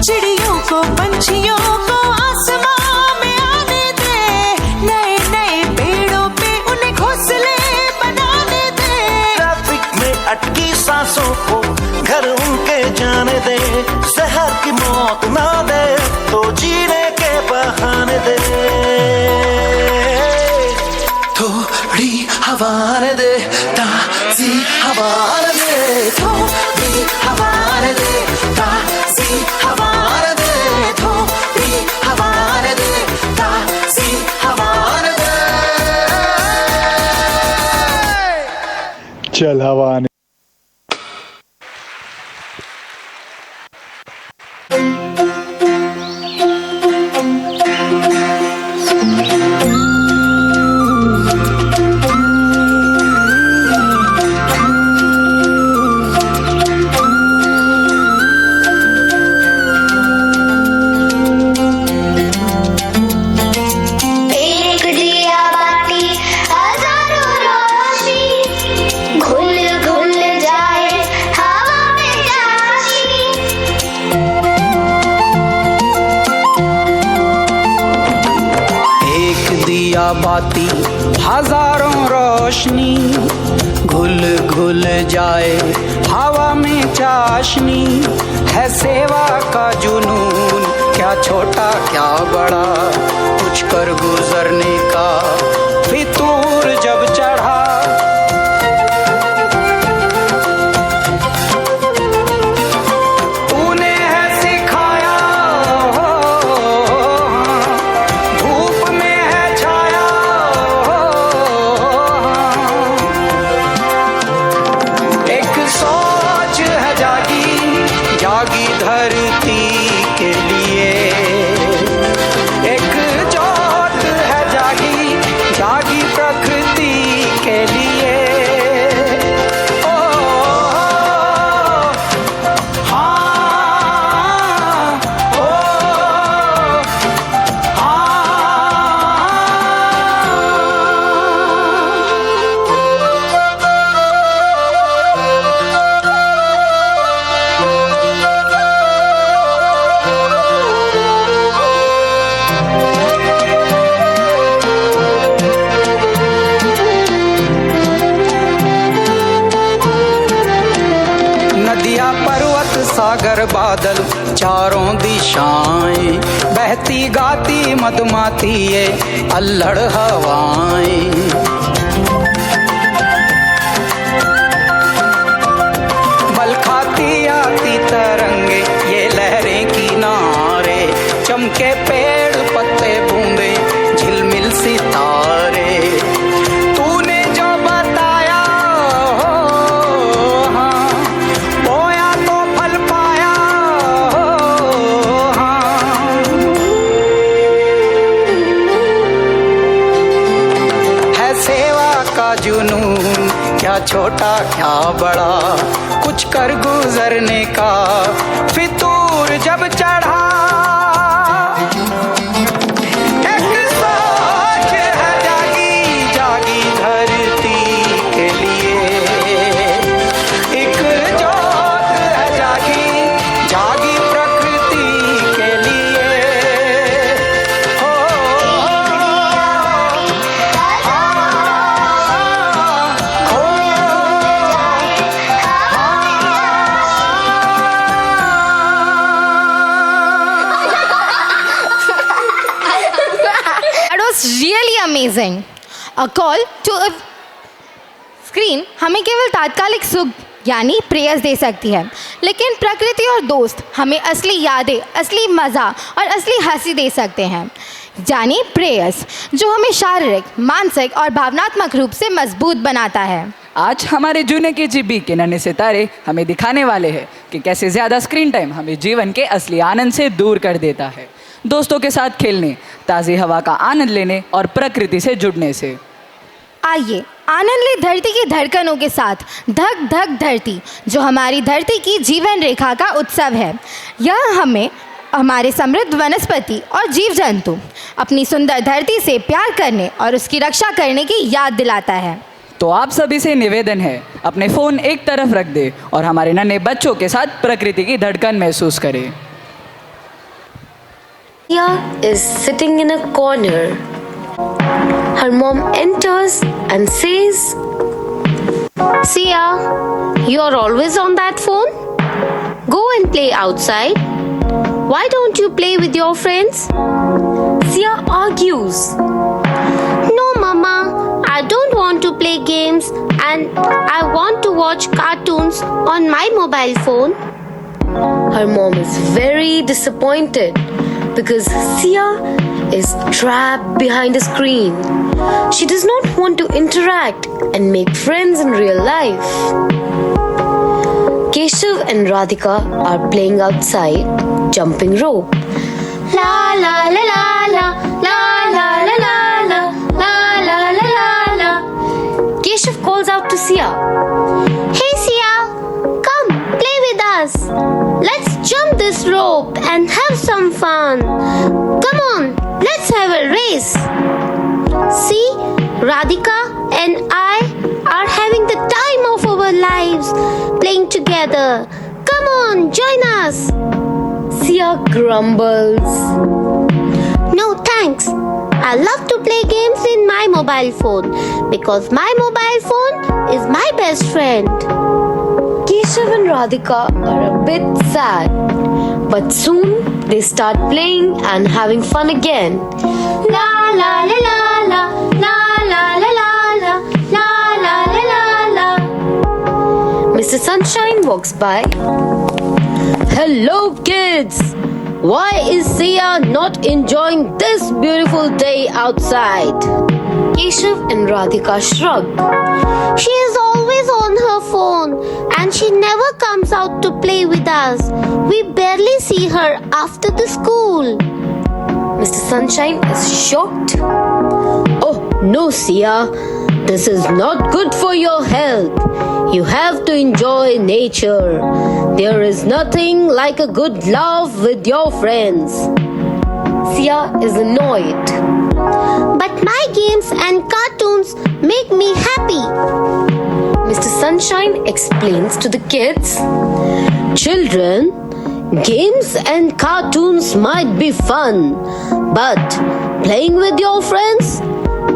चिड़ियों को, पंछियों को आसमां में आने दे, नए नए पेड़ों पे उन्हें घोंसले बनाने दे। ट्रैफिक में अटकी सांसों को घर उनके जाने दे, शहर की मौत ना दे तो जीने के बहाने दे। थोड़ी हवा दे, ताज़ी हवा दे, थोड़ी हवा दे, ताज़ी हवा दे, थोड़ी हवा दे, ताज़ी हवा दे। चल हवा ने। एक दिया बाती हजारों रोशनी, घुल घुल जाए हवा में चाशनी। एक दिया बाती हजारों रोशनी, घुल घुल जाए हवा में चाशनी, है सेवा का जुनून, क्या छोटा क्या बड़ा, कुछ कर गुजरने का फितूर जब चढ़ा। तूने है सिखाया, धूप में है छाया, एक सोच है जागी जागी धरती के लिए, एक जोत है जागी जागी प्रकृति के लिए। ओ हाँ, ओ नदियाँ पर्वत सागर बादल चारों दिशाएं, बहती गाती मधुमाती ये अल्हड़ हवाएं। बल खाती आती तरंगे ये लहरें किनारे, चमके पेड़ पत्ते बूंदे झिलमिल सितारे। तूने जो बताया हो, हाँ, बोया तो फल पाया हो, हाँ। छोटा क्या बड़ा, कुछ कर गुजरने का फितूर जब चढ़ा। एक सोच है जागी जागी धरती के लिए, एक जोत है जागी जागी प्रकृति के लिए। हो That was really amazing. A call to a screen हमें केवल तात्कालिक सुख यानी प्रेयस दे सकती है, लेकिन प्रकृति और दोस्त हमें असली यादें, असली मज़ा और असली हंसी दे सकते हैं, यानी प्रेयस जो हमें शारीरिक, मानसिक और भावनात्मक रूप से मजबूत बनाता है। आज हमारे जूने के जीबी के नन्हे सितारे हमें दिखाने वाले हैं कि कैसे ज़्यादा स्क्रीन टाइम हमें जीवन के असली आनंद से दूर कर देता है, दोस्तों के साथ खेलने, ताज़ी हवा का आनंद लेने और प्रकृति से जुड़ने से। आइए आनंद ले धरती की धड़कनों के साथ। धक धक धरती जो हमारी धरती की जीवन रेखा का उत्सव है, यह हमें हमारे समृद्ध वनस्पति और जीव जंतु अपनी सुंदर धरती से प्यार करने और उसकी रक्षा करने की याद दिलाता है। तो आप सभी से निवेदन है, अपने फ़ोन एक तरफ रख दे और हमारे नन्हे बच्चों के साथ प्रकृति की धड़कन महसूस करें। Sia is sitting in a corner. Her mom enters and says, Sia, you're always on that phone? Go and play outside. Why don't you play with your friends? Sia argues. No, Mama, I don't want to play games and I want to watch cartoons on my mobile phone. Her mom is very disappointed because Sia is trapped behind a screen. She does not want to interact and make friends in real life. Keshav and Radhika are playing outside, jumping rope. La la la la la la la la la la la la la la. Keshav calls out to Sia. Hey Sia, come play with us. Let's jump this rope and have some fun. Come on, let's have a race. See, Radhika and I are having the time of our lives playing together. Come on, join us. Sia grumbles. No thanks. I love to play games in my mobile phone because my mobile phone is my best friend. Keshav and Radhika are a bit sad, but soon they start playing and having fun again. La la la la la la la la la la la la la la. Mr. Sunshine walks by. Hello kids! Why is Sia not enjoying this beautiful day outside? Keshav and Radhika shrug. She is always on her phone and she never comes out to play with us. We barely see her after the school. Mr. Sunshine is shocked. Oh no, Sia. This is not good for your health. You have to enjoy nature. There is nothing like a good laugh with your friends. Sia is annoyed. But my games and cartoons make me happy. Mr. Sunshine explains to the kids, Children, games and cartoons might be fun, but playing with your friends,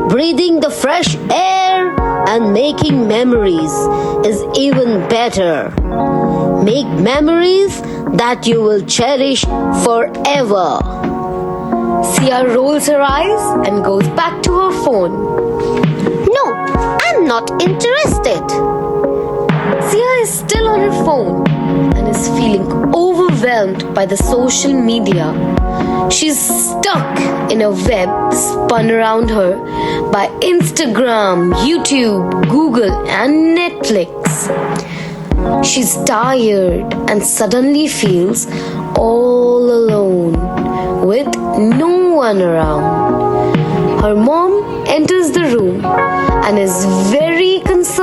breathing the fresh air and making memories is even better. Make memories that you will cherish forever. Sia rolls her eyes and goes back to her phone. No, I'm not interested. Sia is still on her phone and is feeling overwhelmed by the social media. She's stuck in a web spun around her by Instagram, YouTube, Google, and Netflix. She's tired and suddenly feels all alone with no one around. Her mom enters the room and is very concerned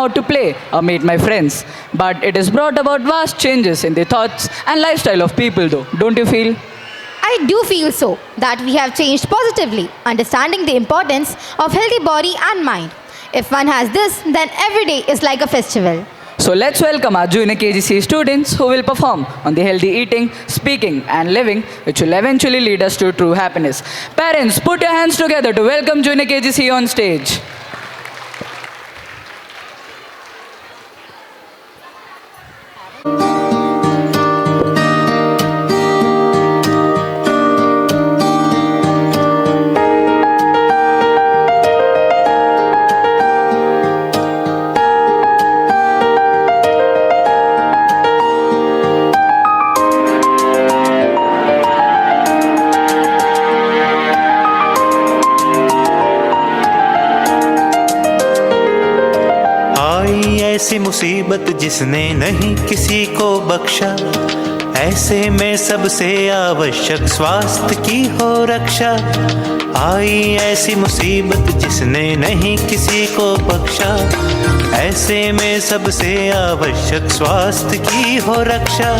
out to play or meet my friends. But it has brought about vast changes in the thoughts and lifestyle of people though, don't you feel? I do feel so, that we have changed positively, understanding the importance of healthy body and mind. If one has this, then every day is like a festival. So let's welcome our junior KGC students who will perform on the healthy eating, speaking and living, which will eventually lead us to true happiness. Parents, put your hands together to welcome junior KGC on stage. ऐसी मुसीबत जिसने नहीं किसी को बख्शा, ऐसे में सबसे आवश्यक स्वास्थ्य की हो रक्षा। आई ऐसी मुसीबत जिसने नहीं किसी को बख्शा, ऐसे में सबसे आवश्यक स्वास्थ्य की हो रक्षा।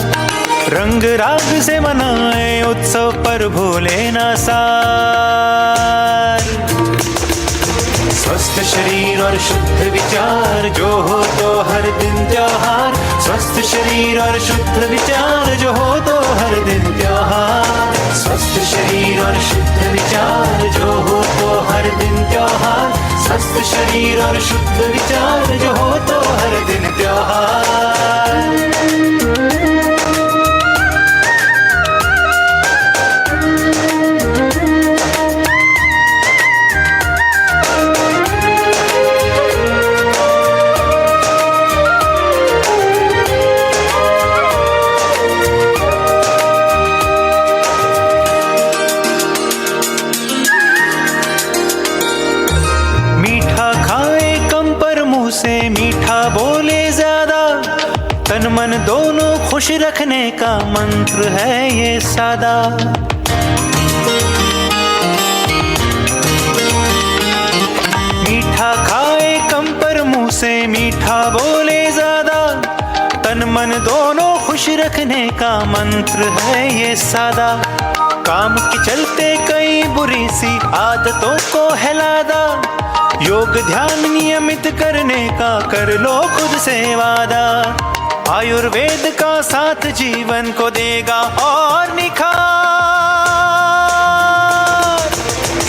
रंग राग से मनाए उत्सव पर भूले ना सार, स्वस्थ शरीर और शुद्ध विचार जो हो तो हर दिन त्योहार। स्वस्थ शरीर और शुद्ध विचार जो हो तो हर दिन त्योहार। स्वस्थ शरीर और शुद्ध विचार जो हो तो हर दिन त्योहार। स्वस्थ शरीर और शुद्ध विचार जो हो तो हर दिन त्योहार। से मीठा बोले ज्यादा, तन मन दोनों खुश रखने का मंत्र है ये सादा। मीठा खाए कम पर मुंह से मीठा बोले ज्यादा, तन मन दोनों खुश रखने का मंत्र है ये सादा। काम के चलते कई बुरी सी आदतों को हिलादा, योग ध्यान नियमित करने का कर लो खुद से वादा। आयुर्वेद का साथ जीवन को देगा और निखार।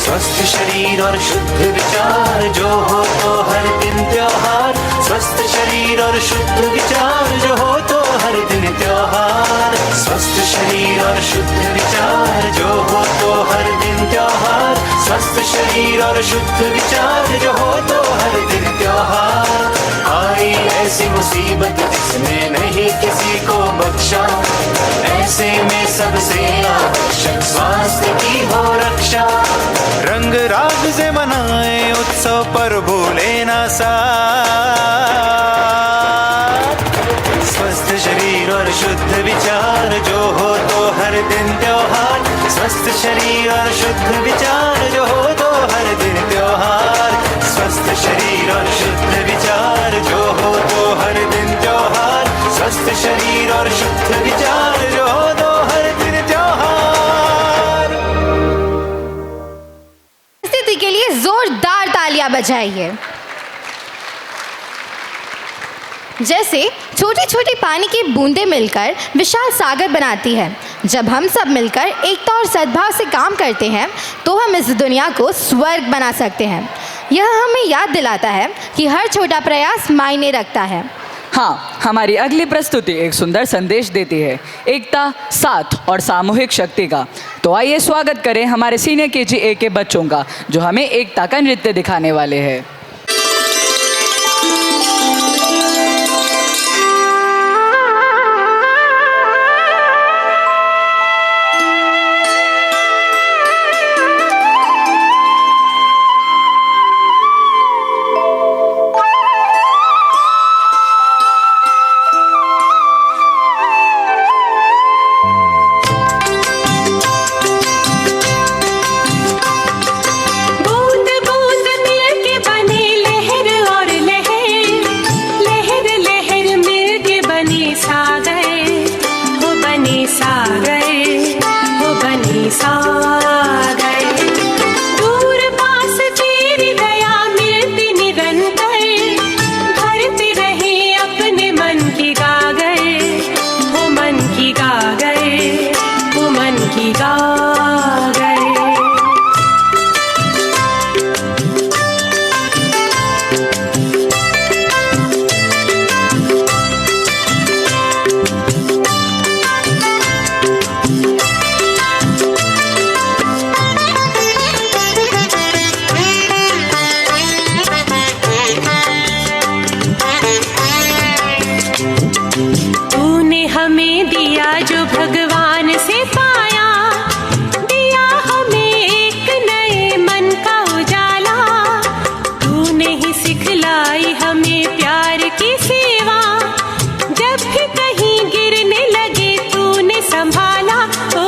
स्वस्थ शरीर और शुद्ध विचार जो हो तो हर दिन त्योहार। स्वस्थ शरीर और शुद्ध विचार जो हो तो हर दिन त्योहार। स्वस्थ शरीर और शुद्ध विचार जो हो तो हर दिन त्योहार। स्वस्थ शरीर और शुद्ध विचार जो हो तो हर दिन त्योहार। आई ऐसी मुसीबत जिसने नहीं किसी को बख्शा, ऐसे में सबसे आवश्यक स्वास्थ्य की हो रक्षा। रंग राग से मनाए उत्सव पर भूले ना सार। स्वस्थ शरीर और शुद्ध विचार जो हो तो हर दिन त्योहार। स्वस्थ शरीर और शुद्ध विचार जो हो तो हर दिन त्योहार। स्वस्थ शरीर और शुद्ध विचार जो हो तो हर दिन त्योहार। स्वस्थ शरीर और शुद्ध विचार जो हो तो हर दिन त्योहार। स्थिति के लिए जोरदार तालियां बजाइए। जैसे छोटी छोटी पानी की बूंदें मिलकर विशाल सागर बनाती है। जब हम सब मिलकर एकता और सद्भाव से काम करते हैं तो हम इस दुनिया को स्वर्ग बना सकते हैं। यह हमें याद दिलाता है कि हर छोटा प्रयास मायने रखता है। हाँ, हमारी अगली प्रस्तुति एक सुंदर संदेश देती है, एकता, साथ और सामूहिक शक्ति का। तो आइए स्वागत करें हमारे सीनियर KG के बच्चों का, जो हमें एकता का नृत्य दिखाने वाले हैं। बूंद बूंद मिलके बने दिया जो भगवान से पाया, दिया हमें एक नए मन का उजाला। तूने ही सिखलाई हमें प्यार की सेवा, जब भी कहीं गिरने लगे तूने संभाला। ओ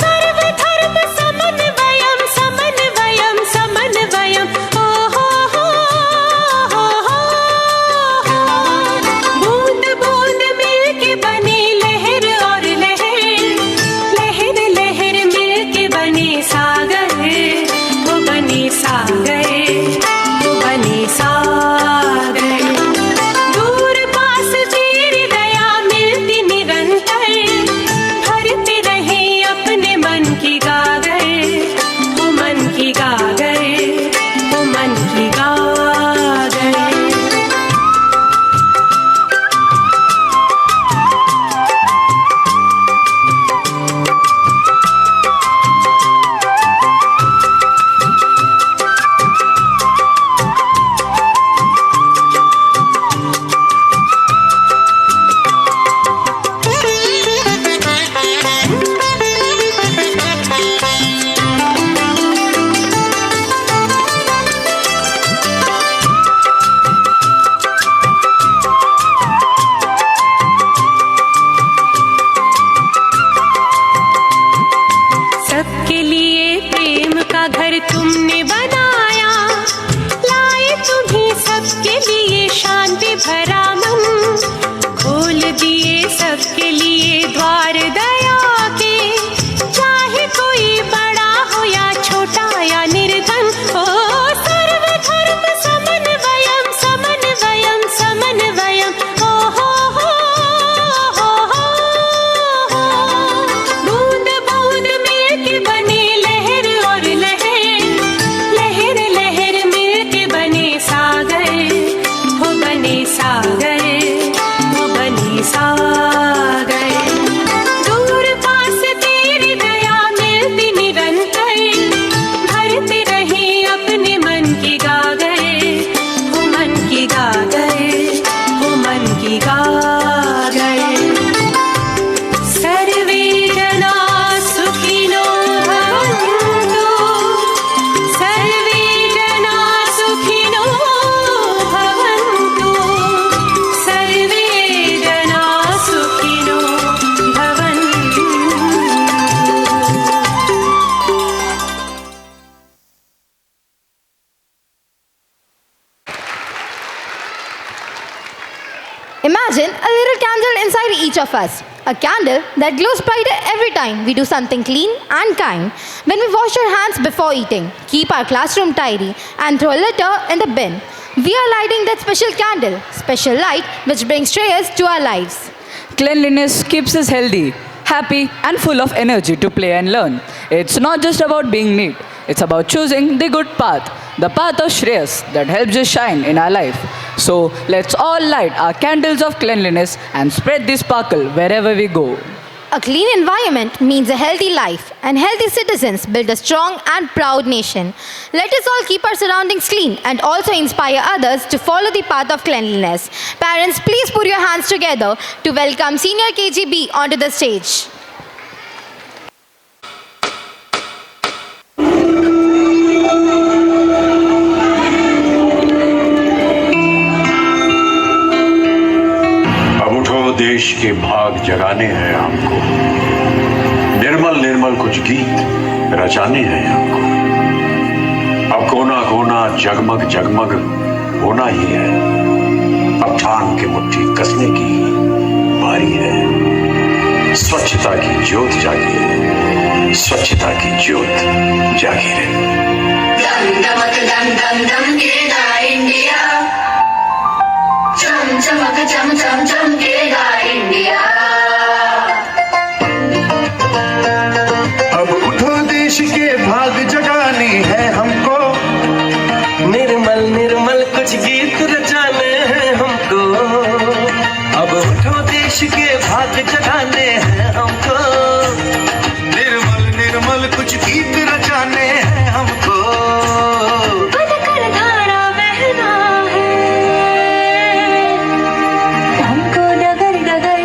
सर्वधर्म समन्वयम समन्वयम समन्वयम, ओ हो बूंद बूंद मिलके बने लहर और लहर, लहर लहर मिलके बने सागर, वो बने सागर, वो बने सागर। दूर पास तेरी दया मिलती निरंतर, भरते रहे अपने मन की गागर, वो मन की गागर, वो मन की गागर। सबके लिए प्रेम का घर तुमने बनाया, लाए तुम्ही सबके लिए शांति भरा मन। खोल दिए सबके लिए द्वार दया के, चाहे कोई बड़ा हो या छोटा या निर्धन। ओ सर्वधर्म समन्वयम समन्वयम समन्वयम, ओ हो बूंद बूंद मिलके बने लहर और लहर, लहर लहर मिलके बने सागर, हो बने सागर, हो बने सागर। दूर पास तेरी दया मिलती निरंतर, भरते रहे अपने मन की गागर, हो मन की गागर, हो मन की गागर। सर्वे जना सुखिनो भवन्तु, सर्वे जना सुखिनो भवन्तु, सर्वे जना सुखिनो भवन्तु। Imagine a little candle inside each of us. A candle that glows brighter every time we do something clean and kind. When we wash our hands before eating, keep our classroom tidy, and throw litter in the bin, we are lighting that special candle, special light which brings Shreyas to our lives. Cleanliness keeps us healthy, happy, and full of energy to play and learn. It's not just about being neat, it's about choosing the good path, the path of Shreyas that helps us shine in our life. So let's all light our candles of cleanliness and spread this sparkle wherever we go. A clean environment means a healthy life, and healthy citizens build a strong and proud nation. Let us all keep our surroundings clean and also inspire others to follow the path of cleanliness. Parents, please put your hands together to welcome Senior KGB onto the stage. देश के भाग जगाने हैं हमको, निर्मल निर्मल कुछ गीत रचाने हैं हमको। अब कोना कोना जगमग जगमग होना ही है, अब ठान के मुट्ठी कसने की बारी है। स्वच्छता की ज्योत जागी है, स्वच्छता की ज्योत जागी रहे। दम दमक दम दम दम गिरेगा इंडिया, चम चमक चम चम चमकेगा इंडिया। अब उठो देश के भाग जगाने हैं हमको, निर्मल निर्मल कुछ गीत रचाने हैं हमको। अब उठो देश के भाग जगाने हैं हमको, निर्मल निर्मल कुछ गीत रचाने हैं हमको। बनकर धारा बहना है, हमको डगर डगर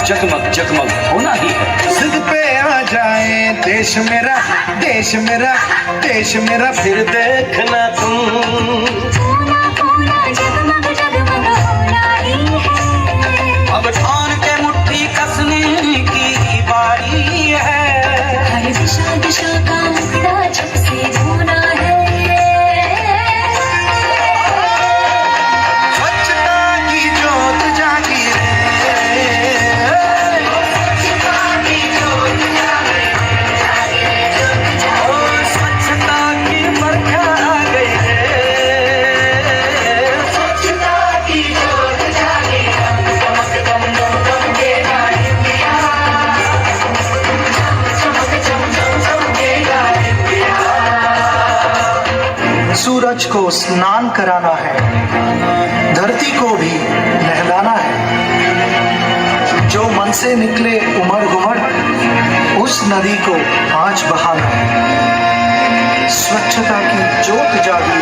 जगमग जगमग होना ही है। जिद पे आ जाए देश मेरा, देश मेरा, देश मेरा, फिर देखना तुम। अब ठान के मुट्ठी कसने की बारी है। हर दिशा दिशा का मुखड़ा जब से होना है। स्वच्छता की जोत जागी रे, स्वच्छता की जोत जागे, ओ स्वच्छता की बरखा आ गई रे। स्वच्छता की जोत जागे, चमक दम दम दम देगा इंडिया, चमक चम चम चम देगा इंडिया। सूरज को स्नान कराना है, धरती को भी नहलाना है। जो मन से निकले उमड़ घुमड़, उस नदी को आज बहाना है। स्वच्छता की जोत जागी,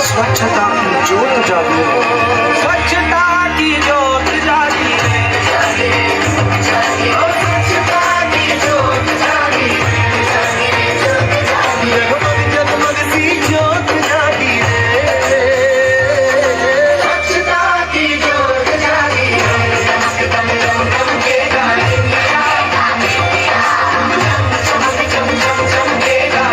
स्वच्छता की जोत जागी, स्वच्छता की जोत जागी, स्वच्छता की जोत जागे, जगमग जगमग सी जोत जागी रे। स्वच्छता की जोत जागे, चमक दम दम दम देगा इंडिया, चमक चम चम चम देगा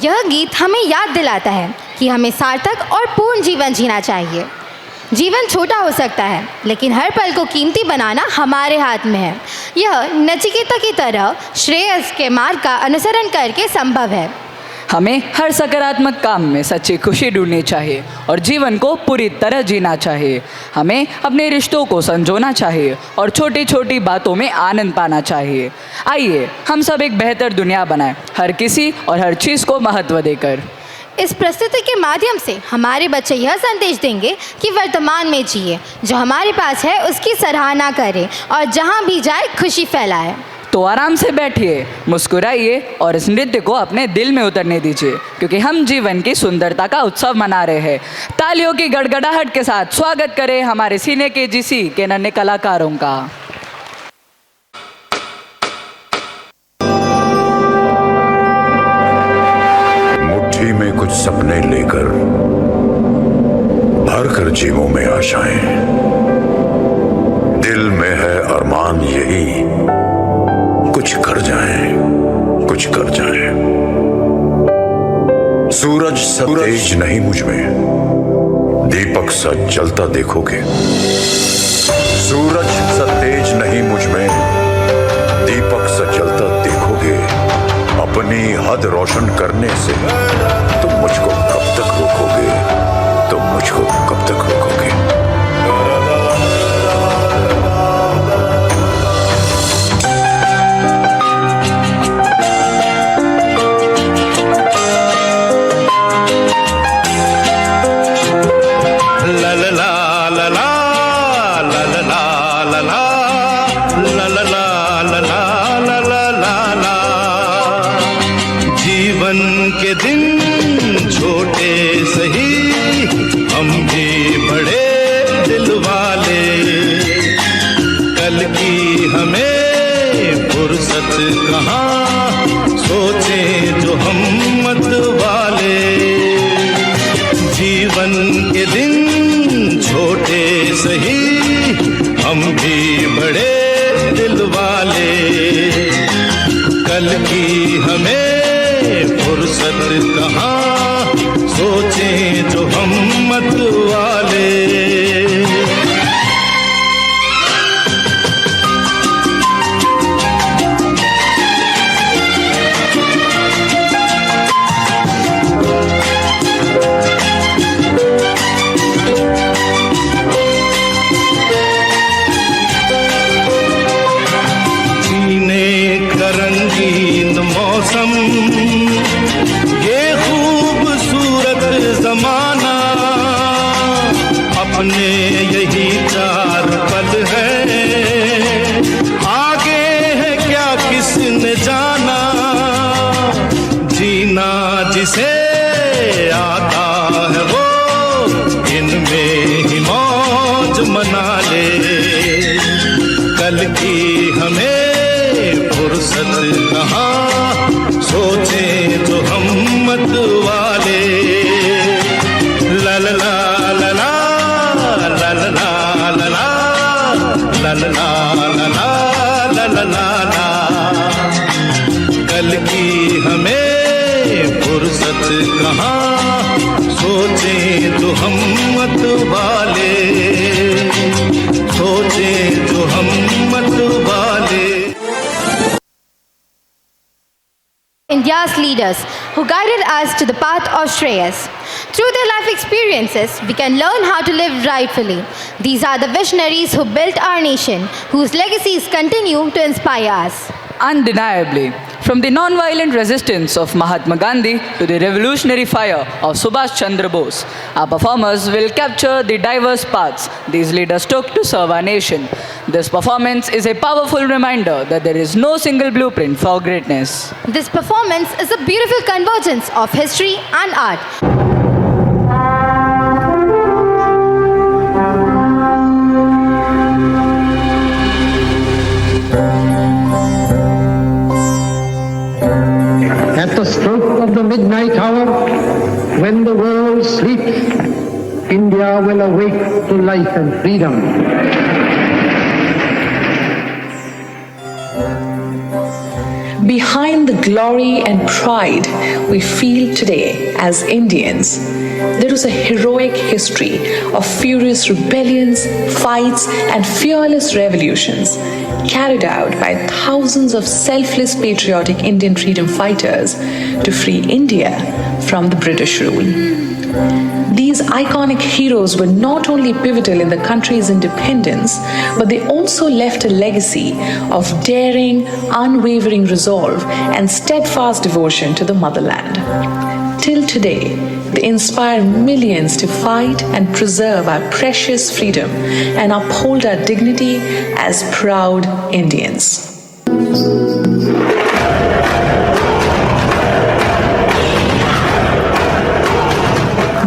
यह गीत हमें याद दिलाता है कि हमें सार्थक और पूर्ण जीवन जीना चाहिए। जीवन छोटा हो सकता है, लेकिन हर पल को कीमती बनाना हमारे हाथ में है। यह नचिकेता की तरह श्रेयस के मार्ग का अनुसरण करके संभव है। हमें हर सकारात्मक काम में सच्ची खुशी ढूंढनी चाहिए और जीवन को पूरी तरह जीना चाहिए। हमें अपने रिश्तों को संजोना चाहिए और छोटी छोटी बातों में आनंद पाना चाहिए। आइए हम सब एक बेहतर दुनिया बनाएं, हर किसी और हर चीज़ को महत्व देकर। इस प्रस्तुति के माध्यम से हमारे बच्चे यह संदेश देंगे कि वर्तमान में जिए, जो हमारे पास है उसकी सराहना करें और जहाँ भी जाए खुशी फैलाए। तो आराम से बैठिए, मुस्कुराइए और इस नृत्य को अपने दिल में उतरने दीजिए, क्योंकि हम जीवन की सुंदरता का उत्सव मना रहे हैं। तालियों की गड़गड़ाहट के साथ स्वागत करें हमारे सीने के जीसी के नन्हे कलाकारों का। मुट्ठी में कुछ सपने लेकर भर कर जीवों में आशाएं, दिल में है अरमान यही कुछ कर जाएं, कुछ कर जाएं। सूरज सा तेज नहीं मुझ में, दीपक सा जलता देखोगे। सूरज सा तेज नहीं मुझ में, दीपक सा जलता देखोगे। अपनी हद रोशन करने से तुम मुझको कब तक रोकोगे, तुम मुझको कब तक रोकोगे। जीवन के दिन छोटे सही, हम भी बड़े दिल वाले। कल की हमें फुर्सत कहाँ, सोचें जो हम मत वाले। जीवन के दिन छोटे सही, हम भी बड़े दिल वाले। कल की हमें फुर्सत कहाँ, सोचें जो हम मत वाले। रंगीन मौसम, ये खूबसूरत जमाना, अपने यही चार पल है, आगे है क्या किसने जाना। जीना जिसे आता की हमें फुर्सत कहाँ, सोचे तो हम मत वाले। ला ला ला ला ला ला ला ला ला ला ला ला ला ला ला। कल की हमें फुर्सत कहाँ, सोचे तो हम मत वाले, सोचे तो हम मत वाले। India's leaders who guided us to the path of Shreyas. Through their life experiences, we can learn how to live rightfully. These are the visionaries who built our nation, whose legacies continue to inspire us. Undeniably, from the non-violent resistance of Mahatma Gandhi to the revolutionary fire of Subhash Chandra Bose, our performers will capture the diverse paths these leaders took to serve our nation. This performance is a powerful reminder that there is no single blueprint for greatness. This performance is a beautiful convergence of history and art. At the stroke of the midnight hour, when the world sleeps, India will awake to life and freedom. Behind the glory and pride we feel today as Indians, there is a heroic history of furious rebellions, fights, and fearless revolutions carried out by thousands of selfless patriotic Indian freedom fighters to free India from the British rule. These iconic heroes were not only pivotal in the country's independence, but they also left a legacy of daring, unwavering resolve and steadfast devotion to the motherland. Till today, they inspire millions to fight and preserve our precious freedom and uphold our dignity as proud Indians.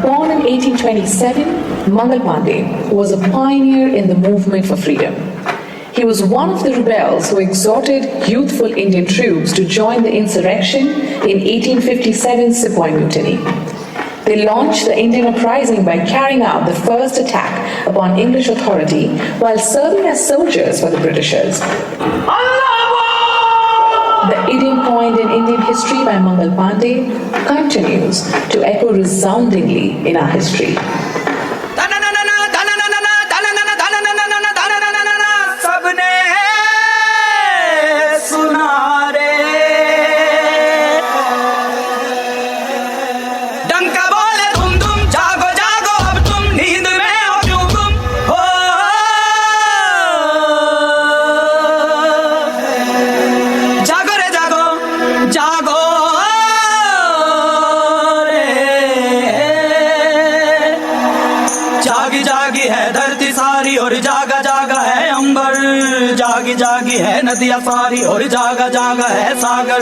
Born in 1827, Mangal Pandey was a pioneer in the movement for freedom. He was one of the rebels who exhorted youthful Indian troops to join the insurrection in 1857 Sepoy Mutiny. They launched the Indian uprising by carrying out the first attack upon English authority while serving as soldiers for the Britishers. The idiom coined in Indian history by Mangal Pandey continues to echo resoundingly in our history. जागी जागी है नदियाँ सारी और जागा जागा है सागर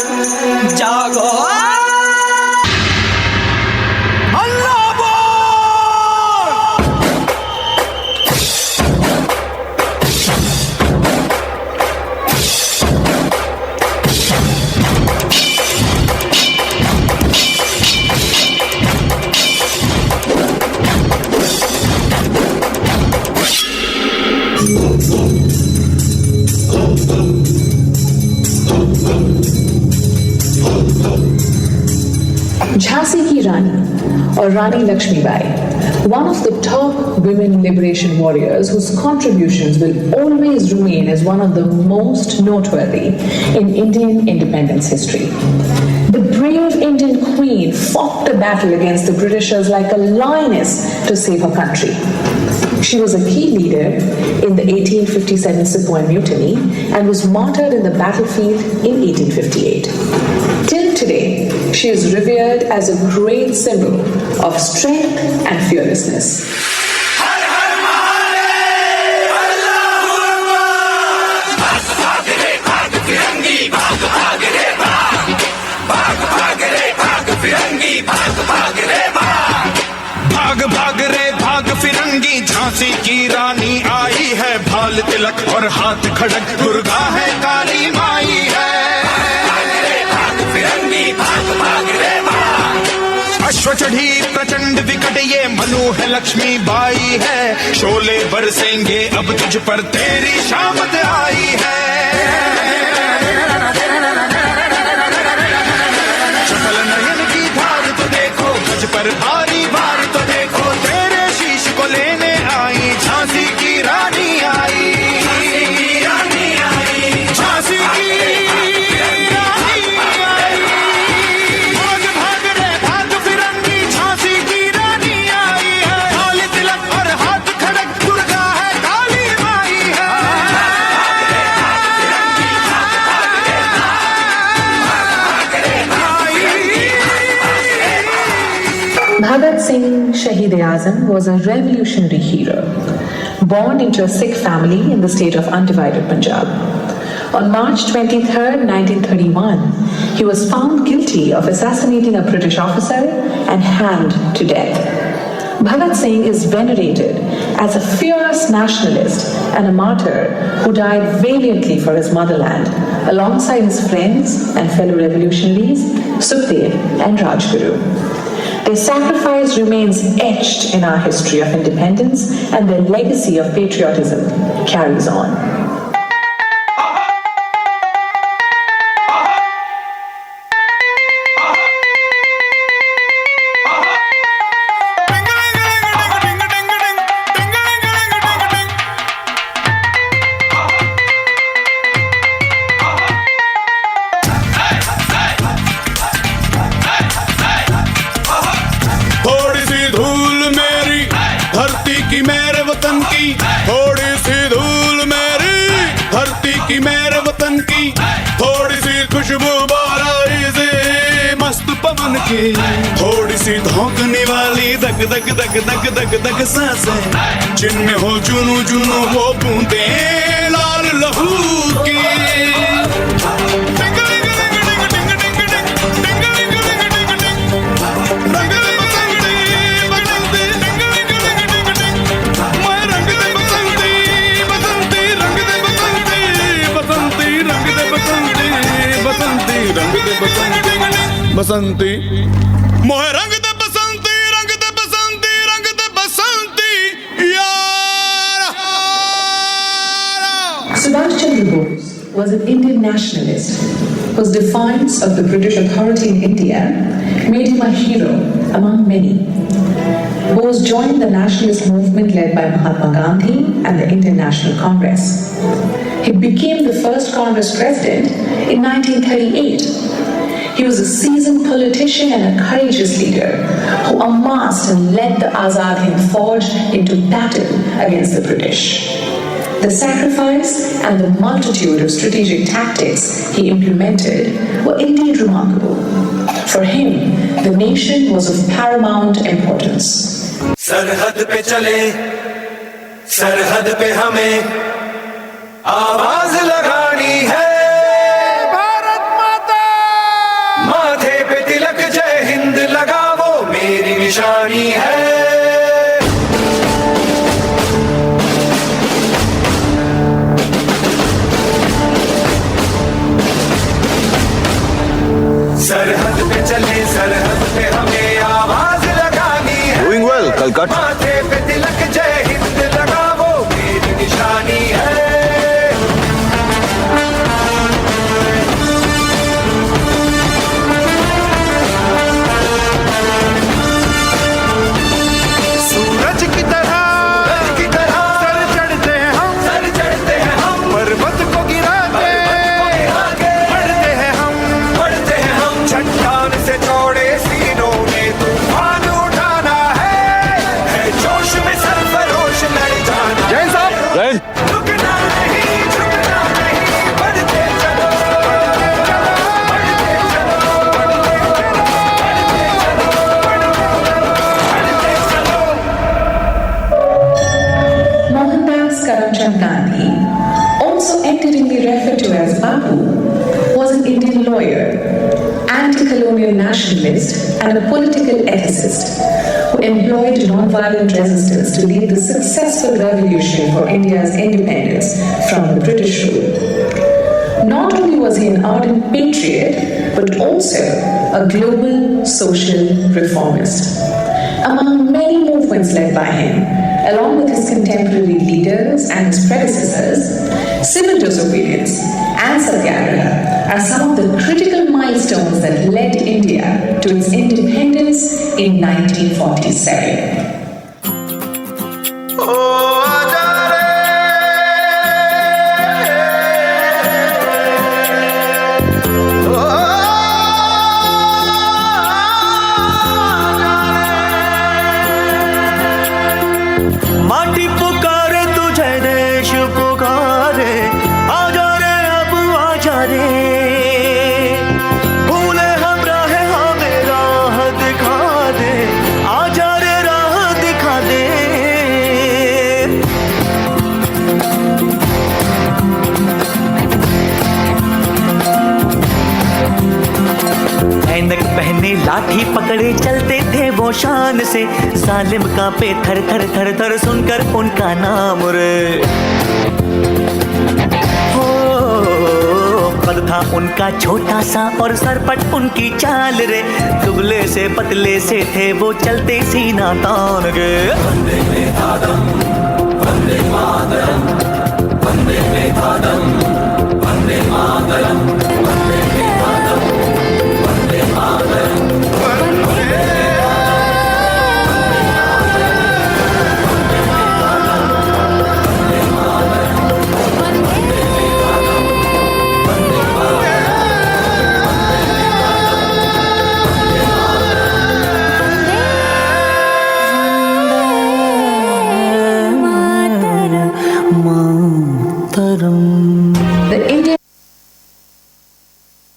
जागो Jhansi ki Rani or Rani Lakshmibai, one of the top women liberation warriors whose contributions will always remain as one of the most noteworthy in Indian independence history. The brave Indian queen fought the battle against the Britishers like a lioness to save her country. She was a key leader in the 1857 Sepoy Mutiny and was martyred in the battlefield in 1858. Till today, she is revered as a great symbol of strength and fearlessness. भाग भाग रे भाग फिरंगी झांसी की रानी आई है भाग लाल तिलक और हाथ खड़क, दुर्गा है काली माई है। अश्व चढ़ी प्रचंड विकट ये मनु है लक्ष्मी बाई है, शोले बरसेंगे अब तुझ पर तेरी शामत आई है। चपल नयन की धार तो देखो, गज पर भारी भार तो देखो, तेरे शीश को लेने आई झांसी की रानी आई, झांसी की Bhagat Singh Shaheed-e-Azam was a revolutionary hero, born into a Sikh family in the state of undivided Punjab. On March 23, 1931, he was found guilty of assassinating a British officer and hanged to death. Bhagat Singh is venerated as a fierce nationalist and a martyr who died valiantly for his motherland, alongside his friends and fellow revolutionaries Sukhdev and Rajguru. Their sacrifice remains etched in our history of independence, and their legacy of patriotism carries on. थोड़ी सी धौंकने वाली दग दग दग दग दग दग सांसें, जिनमें हो जुनू जुनू वो बूंदे लाल लहू की। बसंती मोहे रंग दे बसंती, रंग दे बसंती, रंग दे बसंती यार। Subhash Chandra Bose was an Indian nationalist whose defiance of the British authority in India made him a hero among many. Bose joined the nationalist movement led by Mahatma Gandhi and the Indian National Congress. He became the first Congress president in 1938. He was a seasoned politician and a courageous leader who amassed and led the Azad Hind Fauj into battle against the British. The sacrifice and the multitude of strategic tactics he implemented were indeed remarkable. For him, the nation was of paramount importance. सरहद पे चले, सरहद पे हमें आवाज लगानी है। मेरी निशानी है। सरहद पे चले, सरहद पे हमें आवाज लगानी है। Doing well, Calcutta. माथे पे तिलक जय हिंद लगावो, मेरी निशानी है। anti-colonial nationalist and a political ethicist who employed non-violent resistance to lead the successful revolution for India's independence from the British rule. Not only was he an ardent patriot, but also a global social reformist. Among many movements led by him, along with his contemporary leaders and his predecessors, civil disobedience and satyagraha are some of the critical milestones that led India to its independence in 1947. माटी पुकारे तुझे, देश पुकारे, आजा रे अब आजा रे, भूले हम राह हमें राह दिखा दे, आजा रे राह दिखा दे। ऐनक पहने लाठी पकड़े चलते थे वो शान से, सालिम कांपे थर थर थर थर सुनकर उनका नाम रे। हो कद था उनका छोटा सा और सरपट उनकी चाल रे, दुबले से पतले से थे वो चलते सीना तान गे। वंदे मातरम, वंदे मातरम, वंदे मातरम, वंदे मातरम, वंदे मातरम, वंदे मातरम।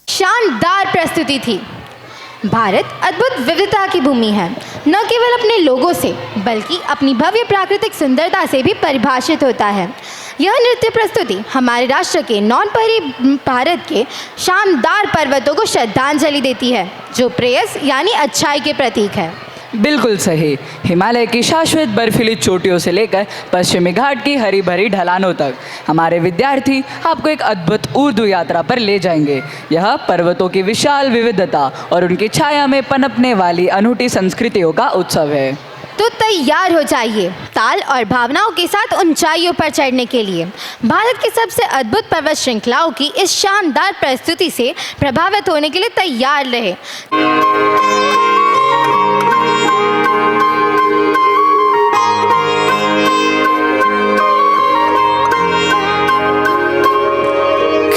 शानदार प्रस्तुति थी। भारत अद्भुत विविधता की भूमि है, न केवल अपने लोगों से बल्कि अपनी भव्य प्राकृतिक सुंदरता से भी परिभाषित होता है। यह नृत्य प्रस्तुति हमारे राष्ट्र के नौनपरी भारत के शानदार पर्वतों को श्रद्धांजलि देती है, जो प्रेयस यानी अच्छाई के प्रतीक है। बिल्कुल सही। हिमालय की शाश्वत बर्फीली चोटियों से लेकर पश्चिमी घाट की हरी भरी ढलानों तक हमारे विद्यार्थी आपको एक अद्भुत उर्दू यात्रा पर ले जाएंगे। यह पर्वतों की विशाल विविधता और उनकी छाया में पनपने वाली अनूठी संस्कृतियों का उत्सव है। तो तैयार हो जाइए ताल और भावनाओं के साथ ऊंचाइयों पर चढ़ने के लिए। भारत की सबसे अद्भुत पर्वत श्रृंखलाओं की इस शानदार प्रस्तुति से प्रभावित होने के लिए तैयार रहे।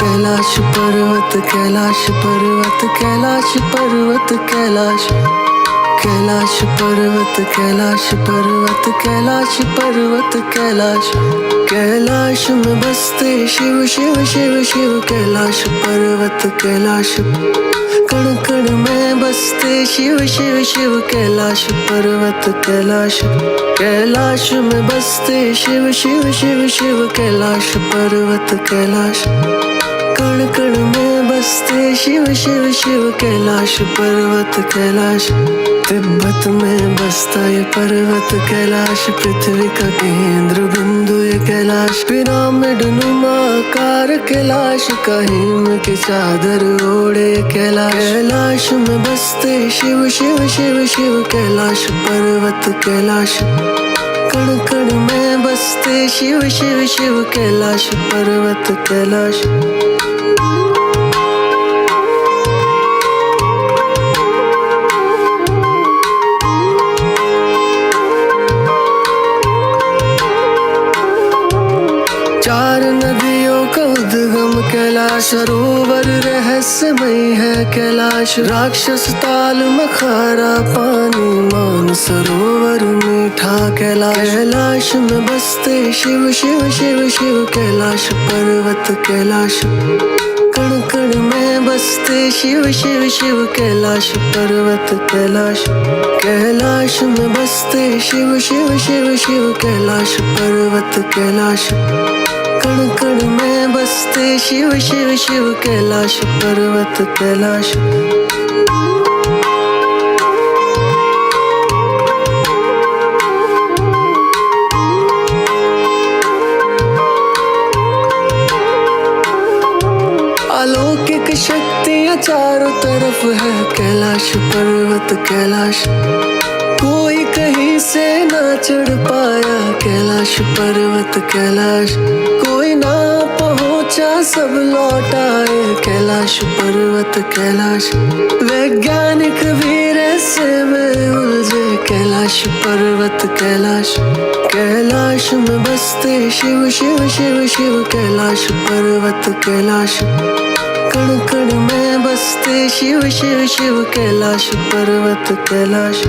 कैलाश पर्वत, कैलाश पर्वत, कैलाश पर्वत, कैलाश, कैलाश पर्वत, कैलाश पर्वत, कैलाश पर्वत, कैलाश, कैलाश में बसते शिव शिव शिव शिव, कैलाश पर्वत, कैलाश, कण कण में बसते शिव शिव शिव, कैलाश पर्वत, कैलाश, कैलाश में बसते शिव शिव शिव शिव, कैलाश पर्वत, कैलाश, कण कण में बसते शिव शिव शिव, कैलाश पर्वत, कैलाश, तिब्बत में बसता ये पर्वत कैलाश, पृथ्वी का केंद्र बिंदु ये कैलाश, पिरामिड नुमा आकार कैलाश, कहीं की चादर ओढ़े कैलाश, कैलाश में बसते शिव शिव शिव शिव, कैलाश पर्वत, कैलाश, कण कण में बसते शिव शिव शिव, कैलाश पर्वत, कैलाश। चार नदियों का उद्गम कैलाश, सरोवर रहस्यमय है कैलाश, राक्षस ताल में खारा पानी, मान सरोवर मीठा कैलाश, कैलाश में बसते शिव शिव शिव शिव, कैलाश पर्वत, कैलाश, कण कण में बसते शिव शिव शिव, कैलाश पर्वत, कैलाश, कैलाश में बसते शिव शिव शिव शिव, कैलाश पर्वत, कैलाश, कण कण में बसते शिव शिव शिव, कैलाश पर्वत, कैलाश। चारों तरफ है कैलाश पर्वत कैलाश, कोई कहीं से ना चढ़ पाया कैलाश पर्वत कैलाश, कोई ना पहुंचा सब लौट आए कैलाश पर्वत कैलाश, वैज्ञानिक भी रहस्य में उलझे कैलाश पर्वत कैलाश, कैलाश में बसते शिव शिव शिव शिव कैलाश पर्वत कैलाश, कण कण में बसते शिव शिव शिव कैलाश पर्वत कैलाश,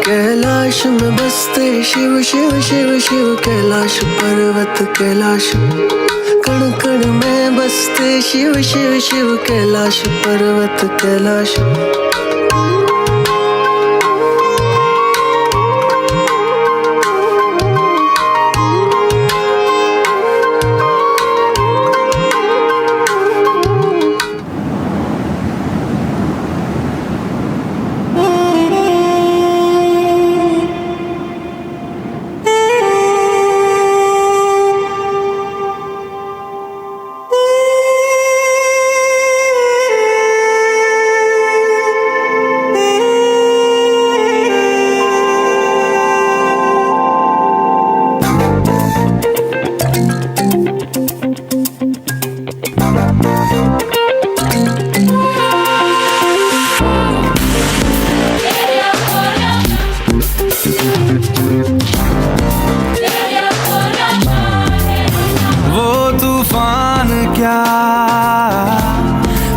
कैलाश में बसते शिव शिव शिव शिव कैलाश पर्वत कैलाश, कण कण में बसते शिव शिव शिव कैलाश पर्वत कैलाश।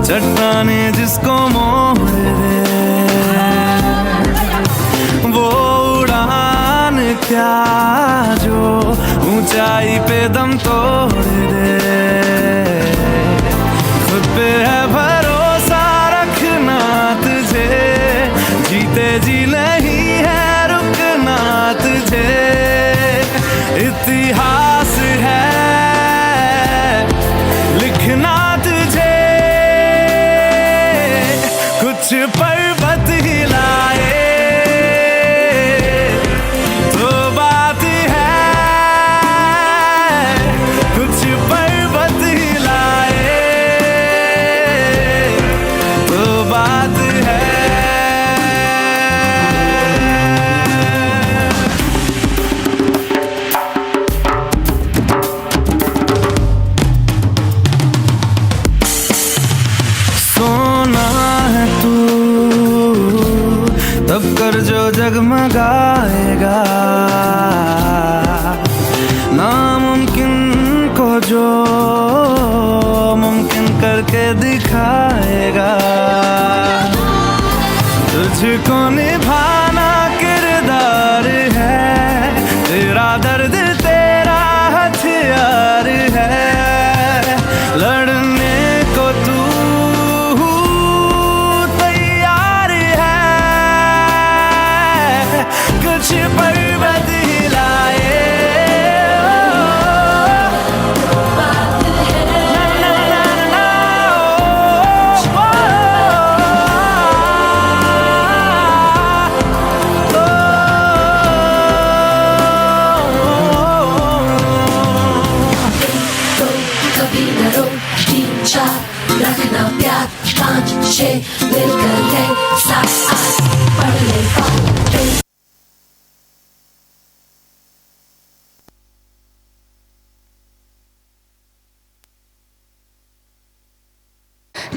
चट्टाने जिसको मोड़ दे, वो उड़ान क्या जो ऊंचाई पे दम तोड़ दे, खुद पे है भरोसा रखना तुझे, जीते जी नहीं है रुकना तुझे, इतिहास है लिखना तुझे, कुछ पर्वत हिलाए तो बात है, कुछ पर्वत हिलाए तो बात है। तब कर जो जगमगाएगा, नामुमकिन को जो मुमकिन करके दिखाएगा, तुझको निभाना किरदार है, तेरा दर्द तेरा हथियार है, लड़ने को तू कुछ पर्वत हिलाए कभी न रो, 3 4 रखना प्यार, 5 6 मिलकर ले, 7 8 पढ़ ले बात।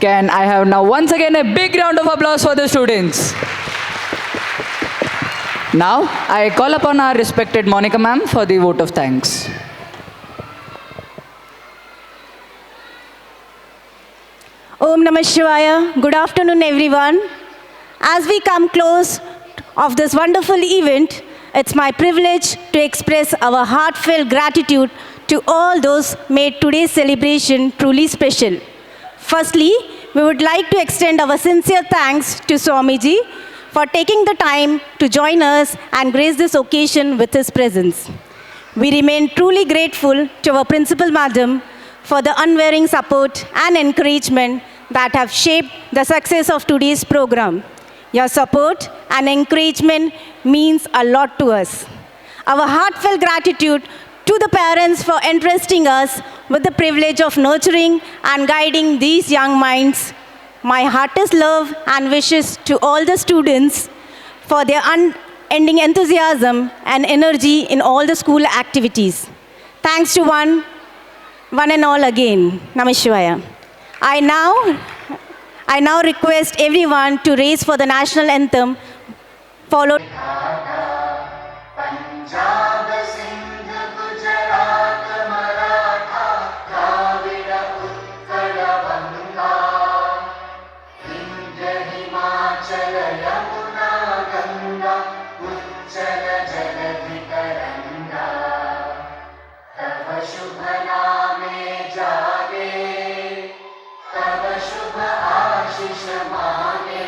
Can I have now once again a big round of applause for the students. Now I call upon our respected Monica ma'am for the vote of thanks. Om Namah Shivaya. Good afternoon everyone. As we come close of this wonderful event, it's my privilege to express our heartfelt gratitude to all those made today's celebration truly special. Firstly, we would like to extend our sincere thanks to Swamiji for taking the time to join us and grace this occasion with his presence. We remain truly grateful to our Principal Madam for the unwavering support and encouragement that have shaped the success of today's program. Your support and encouragement means a lot to us. Our heartfelt gratitude to the parents for entrusting us with the privilege of nurturing and guiding these young minds my heartiest love and wishes to all the students for their unending enthusiasm and energy in all the school activities. Thanks to one and all again. Namah Shivaya. I now request everyone to raise for the national anthem, followed. Punjab Sindh Gujarat Maratha Dravida Utkal बंगा विंध्य हिमाचल यमुना गंगा उच्चल जलधि तरंगा तव शुभ नामे जागे तव शुभ आशीष मांगे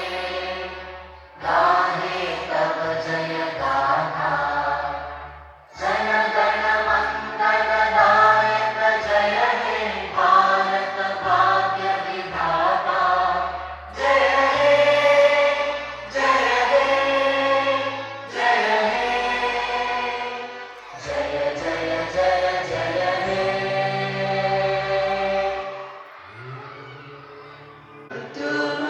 गाहे तव जय गाथा जन गण मंगल दायक जय हे भारत भाग्य विधाता जय हे जय हे जय हे जय जय जय जय हे मृत्यु